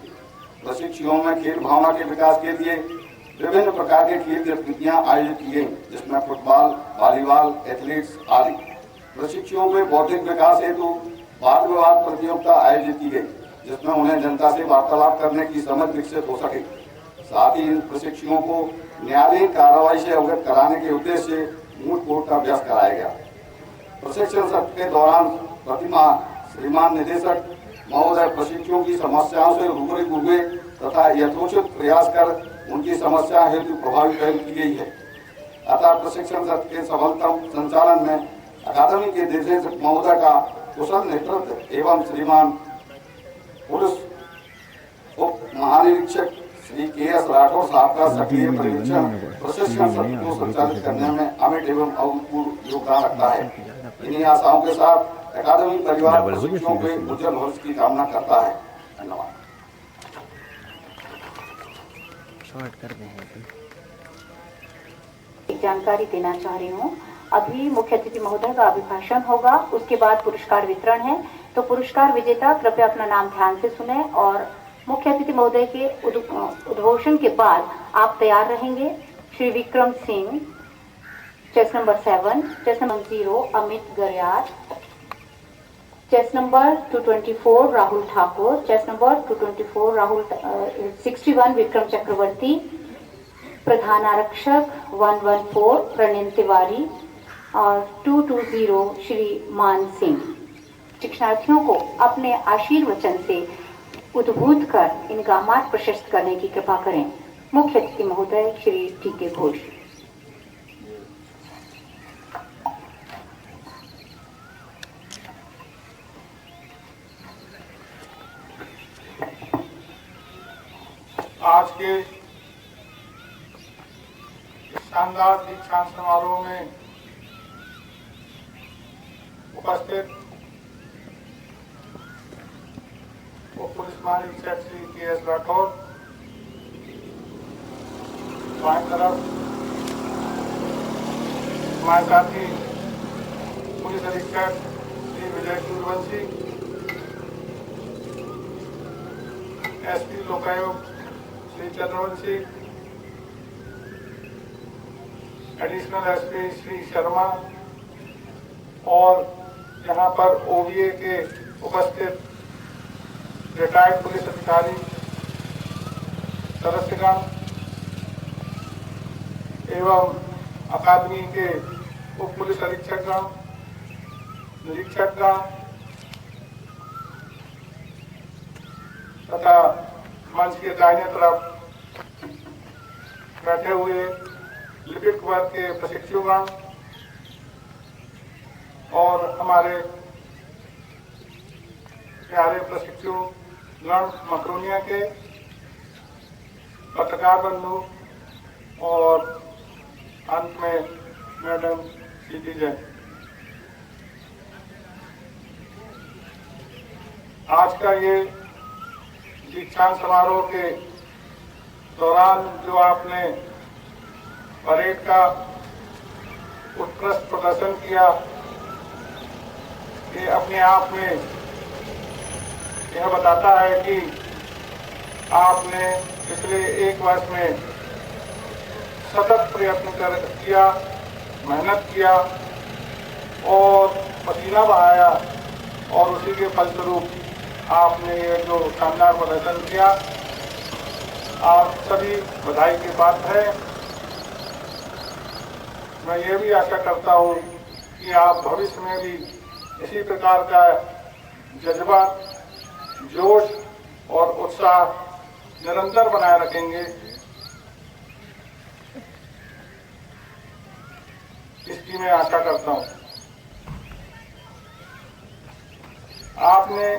प्रशिक्षुओं में खेल भावना के विकास के लिए विभिन्न प्रकार के खेल गतिविधियां आयोजित की गई, जिसमें फुटबॉल, वॉलीबॉल, एथलीट्स आदि। प्रशिक्षुओं के बौद्धिक विकास हेतु वाद विवाद प्रतियोगिता आयोजित की गई, जिसमें उन्हें जनता से वार्तालाप करने की समझ विकसित हो सके। साथ ही इन प्रशिक्षुओं को न्यायालयीन कार्रवाई से अवगत कराने के उद्देश्य से मूल कोर्ट का अभ्यास कराया गया। प्रशिक्षण सत्र के दौरान प्रतिमाह श्रीमान निदेशक महोदय प्रशिक्षुओं की समस्याओं से रूबरू हुए तथा यथोचित प्रयास कर उनकी समस्या हेतु प्रभावी पहल की गई है। अतः प्रशिक्षण सत्र के सफलतम संचालन में अकादमी के निदेशक महोदय का कुशल नेतृत्व एवं श्रीमान पुलिस उप महानिरीक्षक श्री के.एस. राठौर साहब का सक्रिय परिवीक्षण प्रशिक्षण सत्र को संचालित करने में अमिट एवं अभूतपूर्व योगदान रखता है। इन्हीं आशाओं के साथ अकादमी परिवार प्रशिक्षुओं के उज्जवल भविष्य की कामना करता है। धन्यवाद। एक जानकारी देना चाह रही हूँ। अभी मुख्य अतिथि महोदय का अभिभाषण होगा, उसके बाद पुरस्कार वितरण है। तो पुरस्कार विजेता कृपया अपना नाम ध्यान से सुने और मुख्य अतिथि महोदय के उद्घोषण के बाद आप तैयार रहेंगे। Shri Vikram Singh, chest number 7, chest number 0 Amit Gariyar, chest number 224 Rahul Thakur, chest number 224 Rahul 61 Vikram Chakravarti, प्रधान आरक्षक 114 प्रणीन तिवारी और 220 श्री मान सिंह। शिक्षार्थियों को अपने आशीर्वचन से उद्बुद्ध कर इनका मार्ग प्रशस्त करने की कृपा करें। मुख्य अतिथि महोदय श्री टी.के. घोष। आज के शानदार दीक्षांत समारोह में उपस्थित उप पुलिस महानिरीक्षक श्री के.एस. राठौर, बाएं तरफ हमारे साथी पुलिस अधीक्षक Shri Vijay Suryavanshi, SP Lokayukta Shri Chandravanshi, additional SP Shri Sharma और यहाँ पर ओवीए के उपस्थित रिटायर्ड पुलिस अधिकारी, सदस्यगण एवं अकादमी के उप पुलिस अधीक्षकगण, निरीक्षकगण तथा मंच के दाहिने तरफ बैठे हुए लिपिक वर्ग के प्रशिक्षुगण और हमारे प्यारे प्रशिक्षुगण मकरोनिया के पत्रकार बंधु और अंत में मैडम सीटी जैन। आज का ये दीक्षांत समारोह के दौरान जो आपने परेड का उत्कृष्ट प्रदर्शन किया, ये अपने आप में यह बताता है कि आपने पिछले एक वर्ष में सतत प्रयत्न किया, मेहनत किया और पसीना बहाया और उसी के फलस्वरूप आपने ये जो शानदार प्रदर्शन किया, आप सभी बधाई की बात है। मैं ये भी आशा करता हूँ कि आप भविष्य में भी इसी प्रकार का जज्बा, जोश और उत्साह निरंतर बनाए रखेंगे। इसकी मैं आशा करता हूँ। आपने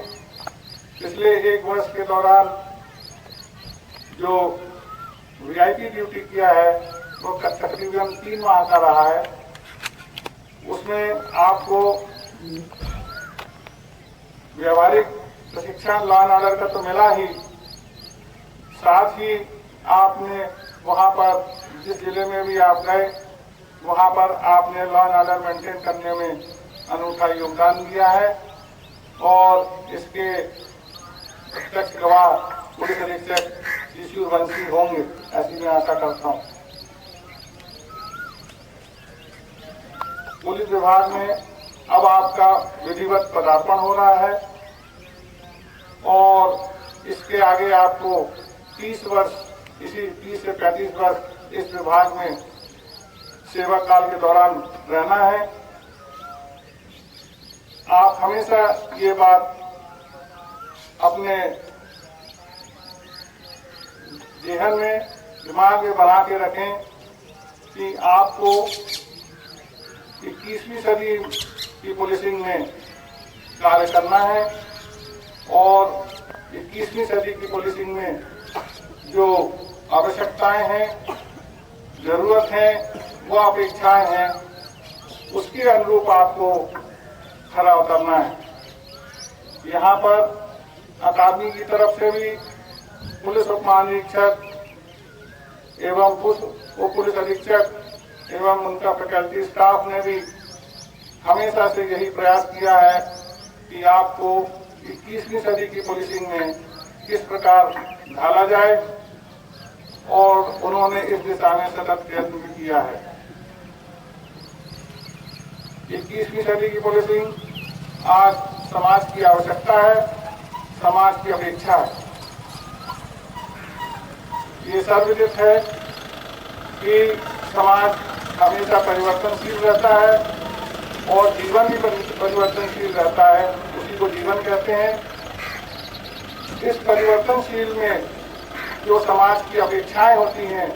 पिछले एक वर्ष के दौरान जो वीआईपी ड्यूटी किया है वो तकरीबन 3 माह का रहा है। उसमें आपको व्यवहारिक प्रशिक्षण लॉ एंड ऑर्डर का तो मिला ही, साथ ही आपने वहां पर जिस जिले में भी आप गए वहां पर आपने लॉ एंड ऑर्डर मेंटेन करने में अनूठा योगदान दिया है और इसके प्रत्यक्ष गवाह पुलिस अधीक्षक श्री सूर्यवंशी होंगे, ऐसी मैं आशा करता हूँ। पुलिस विभाग में अब आपका विधिवत पदार्पण हो रहा है और इसके आगे आपको 30 वर्ष, इसी 30 से 35 वर्ष इस विभाग में सेवा काल के दौरान रहना है। आप हमेशा ये बात अपने जेहन में, दिमाग में बना के रखें कि आपको 21वीं सदी की पुलिसिंग में कार्य करना है और 21वीं सदी की पुलिसिंग में जो आवश्यकताएं हैं, जरूरत है, वो अपेक्षाएं हैं, उसके अनुरूप आपको खरा उतरना है। यहाँ पर अकादमी की तरफ से भी पुलिस उप महानिरीक्षक एवं उप पुलिस अधीक्षक एवं उनका फैकल्टी स्टाफ ने भी हमेशा से यही प्रयास किया है कि आपको 21वीं सदी की पुलिसिंग में किस प्रकार ढाला जाए और उन्होंने इस दिशा में सतत प्रयत्न भी किया है। 21वीं सदी की पुलिसिंग आज समाज की आवश्यकता है, समाज की अपेक्षा है। ये सर्वविदित है कि समाज हमेशा परिवर्तनशील रहता है और जीवन भी परिवर्तनशील रहता है, उसी को जीवन कहते हैं। इस परिवर्तनशील में जो समाज की अपेक्षाएं होती हैं,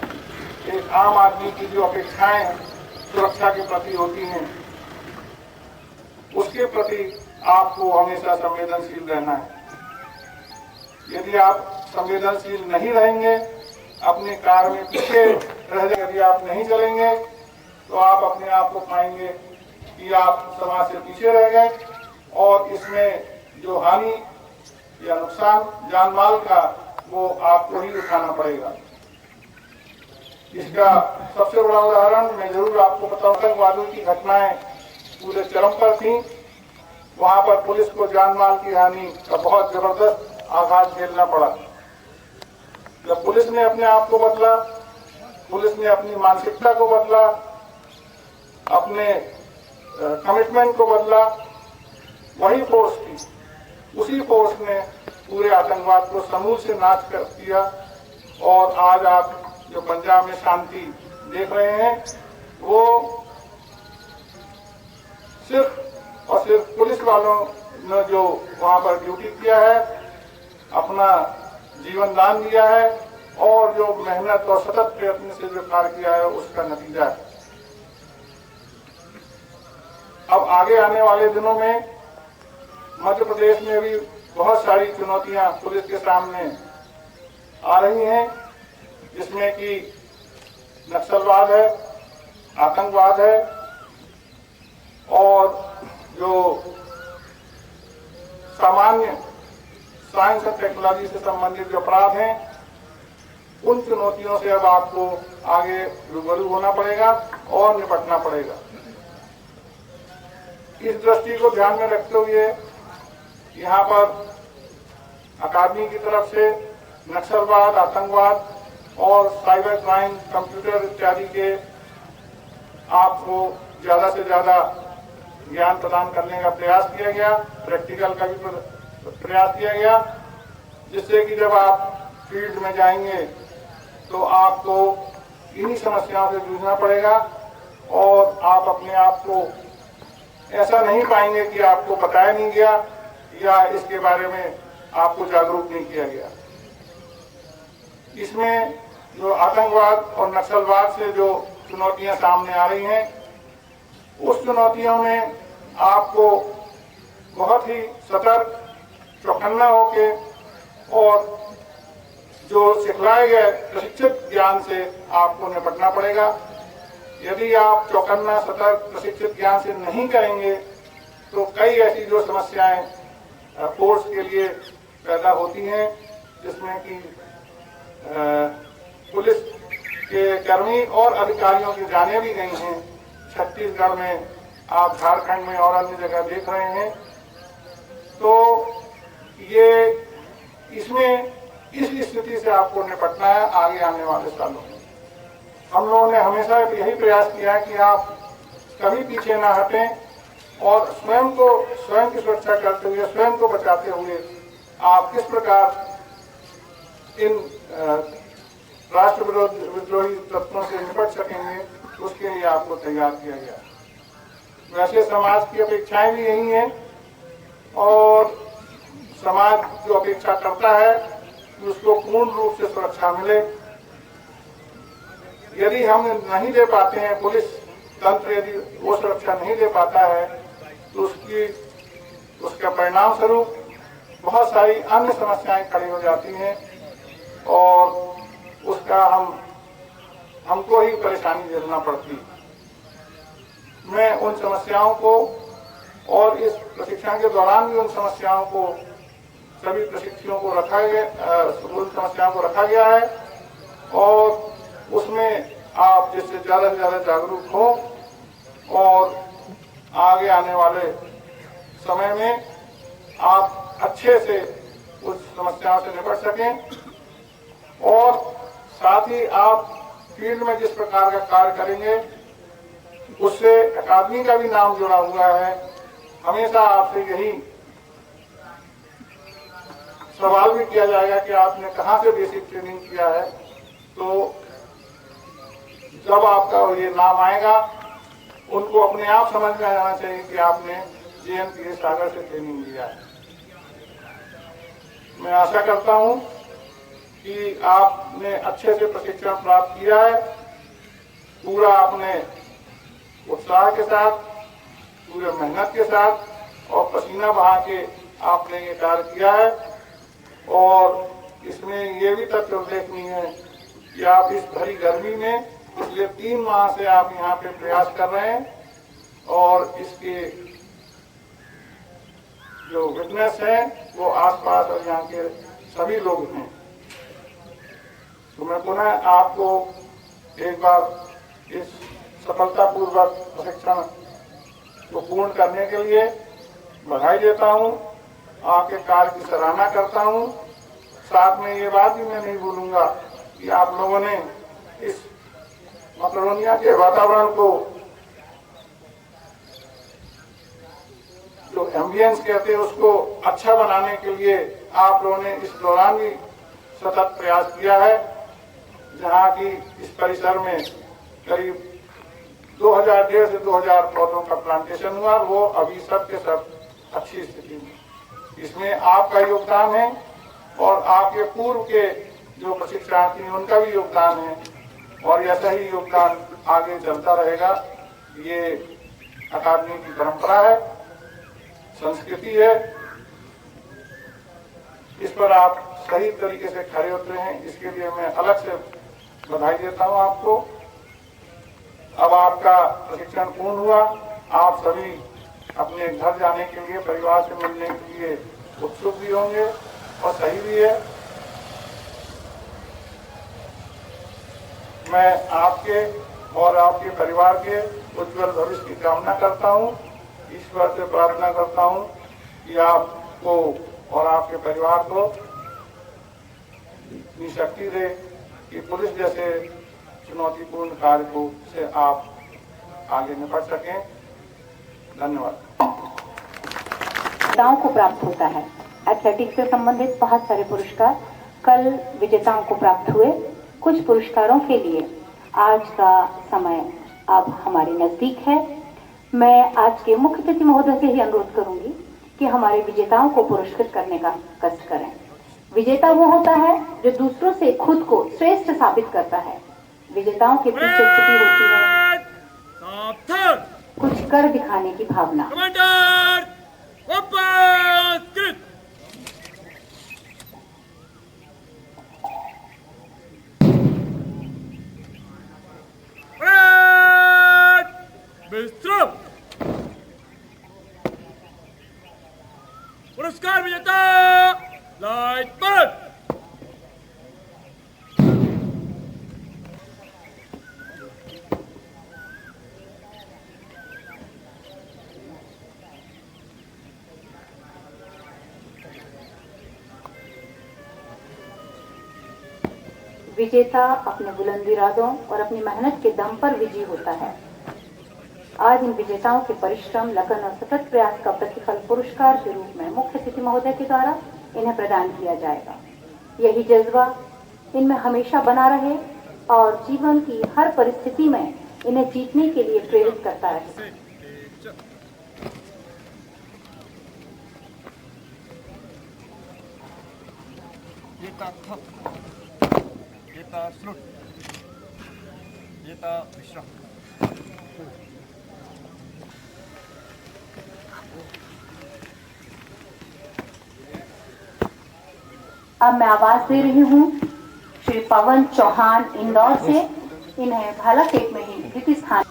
एक आम आदमी की जो अपेक्षाएं सुरक्षा के प्रति होती हैं, उसके प्रति आपको हमेशा संवेदनशील रहना है। यदि आप संवेदनशील नहीं रहेंगे, अपने कार्य में पीछे रह जाएंगे, यदि आप नहीं चलेंगे तो आप अपने आप को पाएंगे कि आप समाज से पीछे रह गए और इसमें जो हानि या नुकसान जान माल का वो आपको ही उठाना पड़ेगा। इसका सबसे बड़ा उदाहरण मैं जरूर आपको बताऊं, आतंकवादियों की घटनाएं पूरे चरम पर थी। वहां पर पुलिस को जान माल की हानि का बहुत जबरदस्त आघात झेलना पड़ा। जब पुलिस ने अपने आप को बदला, पुलिस ने अपनी मानसिकता को बदला, अपने कमिटमेंट को बदला, वही फोर्स थी, उसी फोर्स ने पूरे आतंकवाद को समूल से नाश कर दिया। और आज आप जो पंजाब में शांति देख रहे हैं, वो सिर्फ और सिर्फ पुलिस वालों ने जो वहां पर ड्यूटी किया है, अपना जीवन दान दिया है और जो मेहनत और सतत प्रयत्न से जो कार्य किया है, उसका नतीजा है। अब आगे आने वाले दिनों में मध्य प्रदेश में भी बहुत सारी चुनौतियां पुलिस के सामने आ रही हैं, जिसमें कि नक्सलवाद है, आतंकवाद है और जो सामान्य साइंस और टेक्नोलॉजी से संबंधित जो अपराध हैं, उन चुनौतियों से अब आपको आगे रूबरू होना पड़ेगा और निपटना पड़ेगा। इस दृष्टि को ध्यान में रखते हुए यहाँ पर अकादमी की तरफ से नक्सलवाद, आतंकवाद और साइबर क्राइम, कंप्यूटर इत्यादि के आपको ज्यादा से ज्यादा ज्ञान प्रदान करने का प्रयास किया गया, प्रैक्टिकल का भी प्रयास किया गया, जिससे कि जब आप फील्ड में जाएंगे तो आपको इन्हीं समस्याओं से जूझना पड़ेगा और आप अपने आप को ऐसा नहीं पाएंगे कि आपको बताया नहीं गया या इसके बारे में आपको जागरूक नहीं किया गया। इसमें जो आतंकवाद और नक्सलवाद से जो चुनौतियां सामने आ रही हैं, उस चुनौतियों में आपको बहुत ही सतर्क, चौकन्ना होके और जो सिखलाए गए प्रशिक्षित ज्ञान से आपको निपटना पड़ेगा। यदि आप चौकन्ना, सतर्क, प्रशिक्षित ज्ञान से नहीं करेंगे तो कई ऐसी जो समस्याएं फोर्स के लिए पैदा होती हैं, जिसमें कि पुलिस के कर्मी और अधिकारियों की जानें भी गई हैं। छत्तीसगढ़ में, आप झारखंड में और अन्य जगह देख रहे हैं। तो ये इसमें इस स्थिति से आपको निपटना है आगे आने वाले सालों में। हम लोगों ने हमेशा यही प्रयास किया है कि आप कभी पीछे ना हटें और स्वयं की सुरक्षा करते हुए, स्वयं को बचाते हुए आप किस प्रकार इन राष्ट्र विद्रोही तत्वों से निपट सकेंगे, उसके लिए आपको तैयार किया गया। वैसे समाज की अपेक्षाएं भी यही हैं और समाज जो अपेक्षा करता है कि उसको पूर्ण रूप से सुरक्षा मिले। यदि हम नहीं दे पाते हैं, पुलिस तंत्र यदि वो सुरक्षा नहीं दे पाता है, तो उसका परिणाम स्वरूप बहुत सारी अन्य समस्याएं खड़ी हो जाती हैं और उसका हमको ही परेशानी झेलना पड़ती। मैं उन समस्याओं को और इस प्रशिक्षण के दौरान भी उन समस्याओं को, सभी प्रशिक्षुओं को उन समस्याओं को रखा गया है और उसमें आप जिससे ज्यादा से ज्यादा जागरूक हो और आगे आने वाले समय में आप अच्छे से उस समस्याओं से निपट सकें और साथ ही आप फील्ड में जिस प्रकार का कार्य करेंगे उससे अकादमी का भी नाम जुड़ा हुआ है। हमेशा आपसे यही सवाल भी किया जाएगा कि आपने कहाँ से बेसिक ट्रेनिंग किया है। तो जब आपका ये नाम आएगा, उनको अपने आप समझ में आना चाहिए कि आपने JNPA सागर से ट्रेनिंग लिया है। मैं आशा करता हूं कि आपने अच्छे से प्रशिक्षण प्राप्त किया है। पूरा आपने उत्साह के साथ, पूरे मेहनत के साथ और पसीना बहा के आपने ये कार्य किया है और इसमें ये भी तथ्य उल्लेखनीय है कि आप इस भरी गर्मी में पिछले 3 माह से आप यहाँ पे प्रयास कर रहे हैं और इसके जो विटनेस है वो आसपास और यहाँ के सभी लोग हैं। तो मैं पुनः आपको एक बार इस सफलतापूर्वक प्रशिक्षण को पूर्ण करने के लिए बधाई देता हूँ, आपके कार्य की सराहना करता हूँ। साथ में ये बात भी मैं नहीं भूलूंगा कि आप लोगों ने इस मकरोनिया के वातावरण को जो एम्बियंस कहते हैं उसको अच्छा बनाने के लिए आप लोगों ने इस दौरान भी सतत प्रयास किया है, जहां की इस परिसर में करीब 2150 से 2000 पौधों का प्लांटेशन हुआ। वो अभी सब के सब अच्छी स्थिति में, इसमें आपका योगदान है और आपके पूर्व के जो प्रशिक्षणार्थी हैं उनका भी योगदान है और ऐसा ही योगदान आगे चलता रहेगा। ये अकादमी की परंपरा है, संस्कृति है, इस पर आप सही तरीके से खड़े उतरे हैं, इसके लिए मैं अलग से बधाई देता हूं आपको। अब आपका प्रशिक्षण पूर्ण हुआ, आप सभी अपने घर जाने के लिए, परिवार से मिलने के लिए उत्सुक भी होंगे और सही भी है। मैं आपके और आपके परिवार के उज्जवल भविष्य की कामना करता हूं। ईश्वर से प्रार्थना करता हूं कि आपको और आपके परिवार को इतनी शक्ति दे कि पुलिस जैसे चुनौतीपूर्ण कार्य को से आप आगे निपट सकें। धन्यवाद। विजेताओं को प्राप्त होता है। एथलेटिक्स से संबंधित बहुत सारे पुरस्कार कल विजेताओं को प्राप्त हुए। कुछ पुरस्कारों के लिए आज का समय अब हमारे नजदीक है। मैं आज के मुख्य अतिथि महोदय से ही अनुरोध करूंगी कि हमारे विजेताओं को पुरस्कृत करने का कष्ट करें। विजेता वो होता है जो दूसरों से खुद को श्रेष्ठ साबित करता है। विजेताओं के पीछे छुपी होती है कुछ कर दिखाने की भावना। पुरस्कार विजेता लाइट बंद। विजेता अपने बुलंद इरादों और अपनी मेहनत के दम पर विजयी होता है। आज इन विजेताओं के परिश्रम, लगन और सतत प्रयास का प्रतिफल पुरस्कार के रूप में मुख्य अतिथि महोदय के द्वारा इन्हें प्रदान किया जाएगा। यही जज्बा इनमें हमेशा बना रहे और जीवन की हर परिस्थिति में इन्हें जीतने के लिए प्रेरित करता रहे। अब मैं आवाज दे रही हूँ श्री पवन चौहान इंदौर से। इन्हें भाला फेंक में ही द्वितीय स्थान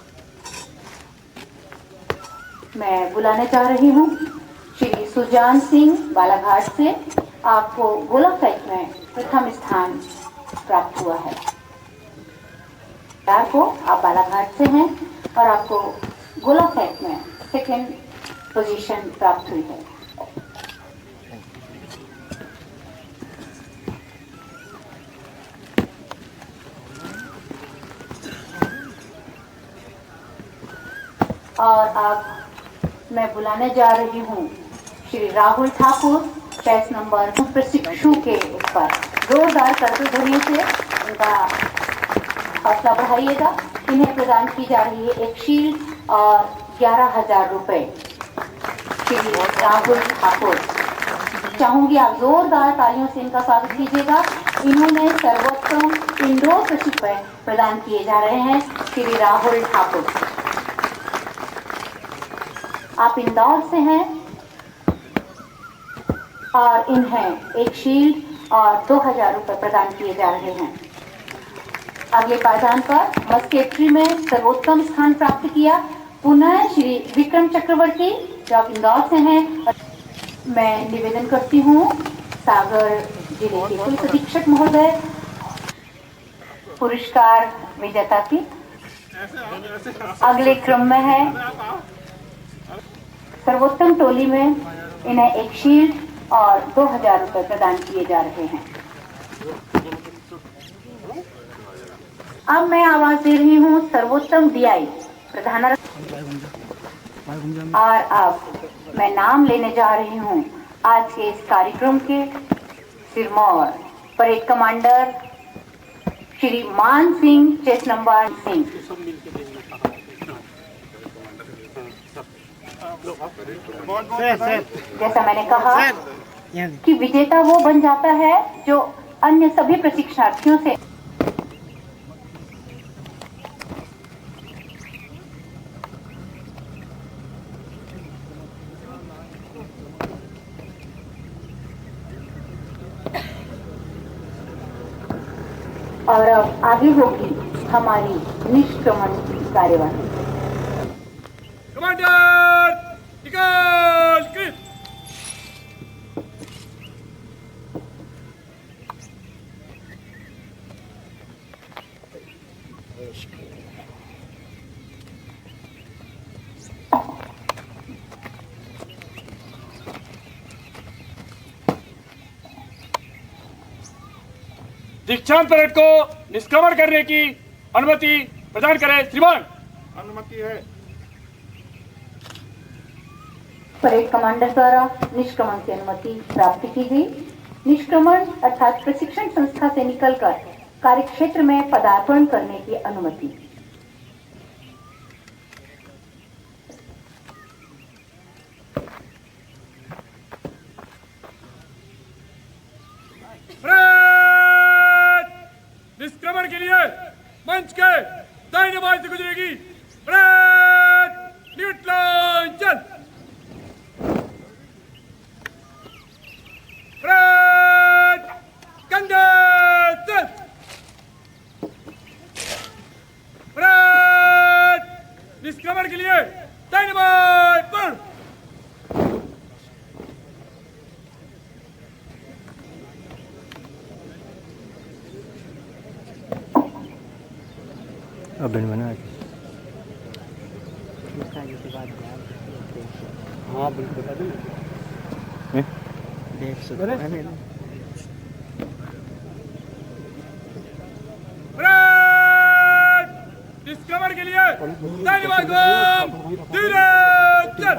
मैं बुलाने जा रही हूँ। श्री सुजान सिंह बालाघाट से, आपको गोला फेंक में प्रथम स्थान प्राप्त हुआ है। को आप बालाघाट से हैं और आपको गोला फेंक में सेकंड पोजीशन प्राप्त हुई है। और अब मैं बुलाने जा रही हूँ श्री राहुल ठाकुर, चेस नंबर प्रशिक्षु के उस पर जोरदार कर्तव्य से उनका हौसला बढ़ाइएगा। इन्हें प्रदान की जा रही है एक शील्ड और 11,000 रुपए। श्री राहुल ठाकुर, चाहूंगी आप जोरदार तालियों से इनका स्वागत कीजिएगा। इन्होंने सर्वोत्तम इंडोर प्रशिक्षण प्रदान किए जा रहे हैं। श्री राहुल ठाकुर, आप इंदौर से हैं और इन्हें एक शील्ड और 2,000 रुपए प्रदान किए जा रहे हैं। अगले पायदान पर मस्केटरी में सर्वोत्तम स्थान प्राप्त किया पुनः श्री विक्रम चक्रवर्ती, जो आप इंदौर से हैं। मैं निवेदन करती हूँ सागर जिले के पुलिस अधीक्षक महोदय पुरस्कार विजेता की अगले क्रम में है। सर्वोत्तम टोली में इन्हें एक शील्ड और 2,000 रुपए प्रदान किए जा रहे हैं। अब मैं आवाज दे रही हूँ सर्वोत्तम डीआई प्रधान। और अब मैं नाम लेने जा रही हूँ आज के इस कार्यक्रम के सिरमौर परेड कमांडर श्री मान सिंह चेस नंबर सिंह। जैसा मैंने कहा कि विजेता वो बन जाता है जो अन्य सभी प्रशिक्षणार्थियों से और अब आगे होगी हमारी निष्क्रमण की कार्यवाही। कमांडर निकाल कृत। दीक्षांत परेड को निष्क्रमण करने की अनुमति प्रदान करें श्रीमान। अनुमति है। परेड कमांडर द्वारा निष्क्रमण की अनुमति प्राप्त की गई। निष्क्रमण अर्थात प्रशिक्षण संस्था से निकलकर कार्यक्षेत्र में पदार्पण करने की अनुमति। निष्क्रमण के लिए मंच के दाहिने बाएं से गुजरेगी परेड। न्यूट्रल चल। परेड कंधे चल। परेड निष्क्रमण के लिए दाहिने बाएं बढ़। अब बना हाँ बिल्कुल बता दूँ। देख सकते हैं निष्क्रमण के लिए धन्यवाद। धीरे चल।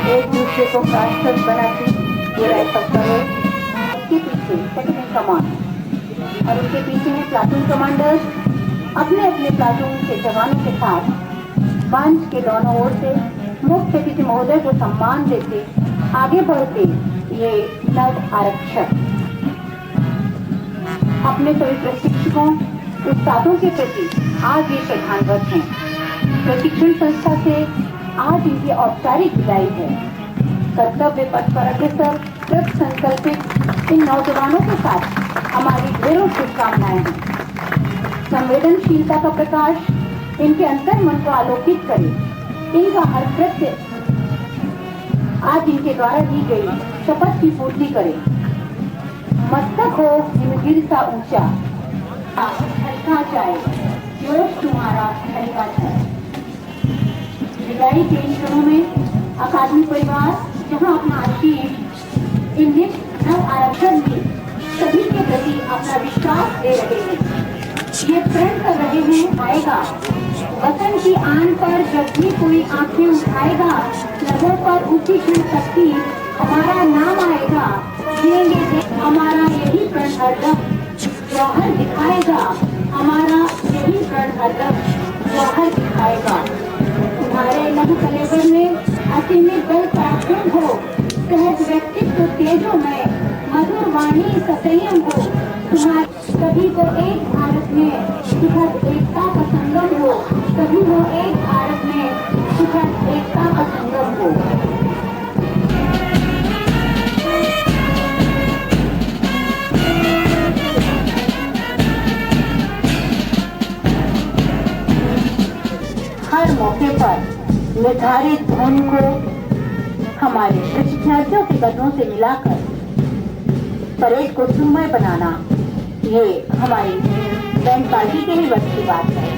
एक दूसरे को राष्ट्र बनाती ये राइफल करो। उसके पीछे सेकंड कमान और उसके पीछे है प्लाटून कमांडर्स अपने अपने प्लाटून के जवानों के साथ मंच के दोनों ओर से मुख्य अतिथि महोदय को सम्मान देते आगे बढ़ते ये नव आरक्षक अपने सभी प्रशिक्षकों उस्तादों के प्रति आज ये श्रद्धांजलि हैं। प्रशिक्षण संस्था से आज इनकी औपचारिक विदाई है। कर्तव्य पथ पर अग्रसर कृत संकल्पित इन नौजवानों के साथ हमारी ढेरों शुभकामनाएं हैं। संवेदनशीलता का प्रकाश इनके अंतर मन को आलोकित करे। इनका हर कृत्य आज इनके द्वारा दी गई शपथ की पूर्ति करे। मस्तक हो हिमगिर सा ऊंचा हल्का जाए जोश तुम्हारा हल्का जाए। विदाई के इन क्षणों में अकादमी परिवार जहां अपना आशीष इन नव आरक्षण में सभी के प्रति अपना विश्वास दे रहे हैं। ये प्रण कर रहे हैं आएगा वतन की आन पर जब भी कोई आंखें उठाएगा लबों पर ऊंची क्षण शक्ति हमारा नाम आएगा। ये हमारा यही प्रण हरदम जौहर दिखाएगा। हमारा यही प्रण हरदम जौहर दिखाएगा। तुम्हारे लघु कलेवर में असीमित बल पराक्रम हो। सहज व्यक्तित्व तेजो में मधुर वाणी ससंयम हो। तुम्हारे सभी को एक भारत में सुखद एकता का संगम हो। सभी को एक भारत में सुखद एकता का संगम हो। हर मौके पर निर्धारित धुन को हमारे प्रशिक्षणार्थियों के कदमों से मिलाकर परेड को सुमय बनाना ये हमारी बैंड पार्टी के ही वक्त की बात है।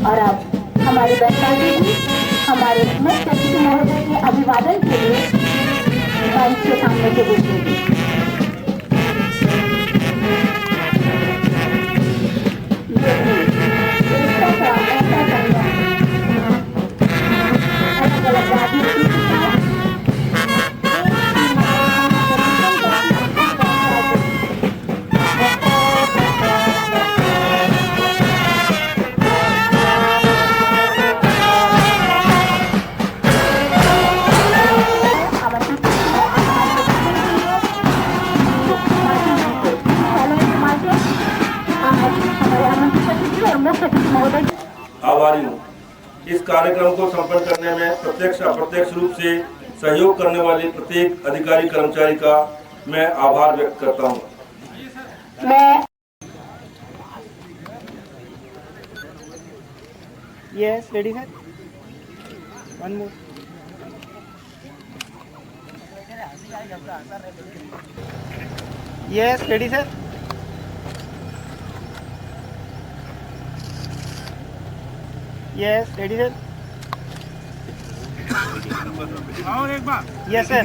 और अब हमारी बैंड पार्टी भी हमारे मुख्य अतिथि महोदय के अभिवादन के लिए मंच के सामने से गुजरेगी। अलग अलग राजनीतिक आभारी हूँ। इस कार्यक्रम को संपन्न करने में प्रत्यक्ष अप्रत्यक्ष रूप से सहयोग करने वाले प्रत्येक अधिकारी कर्मचारी का मैं आभार व्यक्त करता हूँ। Yes, ready sir. One more. Yes, ready sir. Yes, ready sir. और एक बार Yes sir.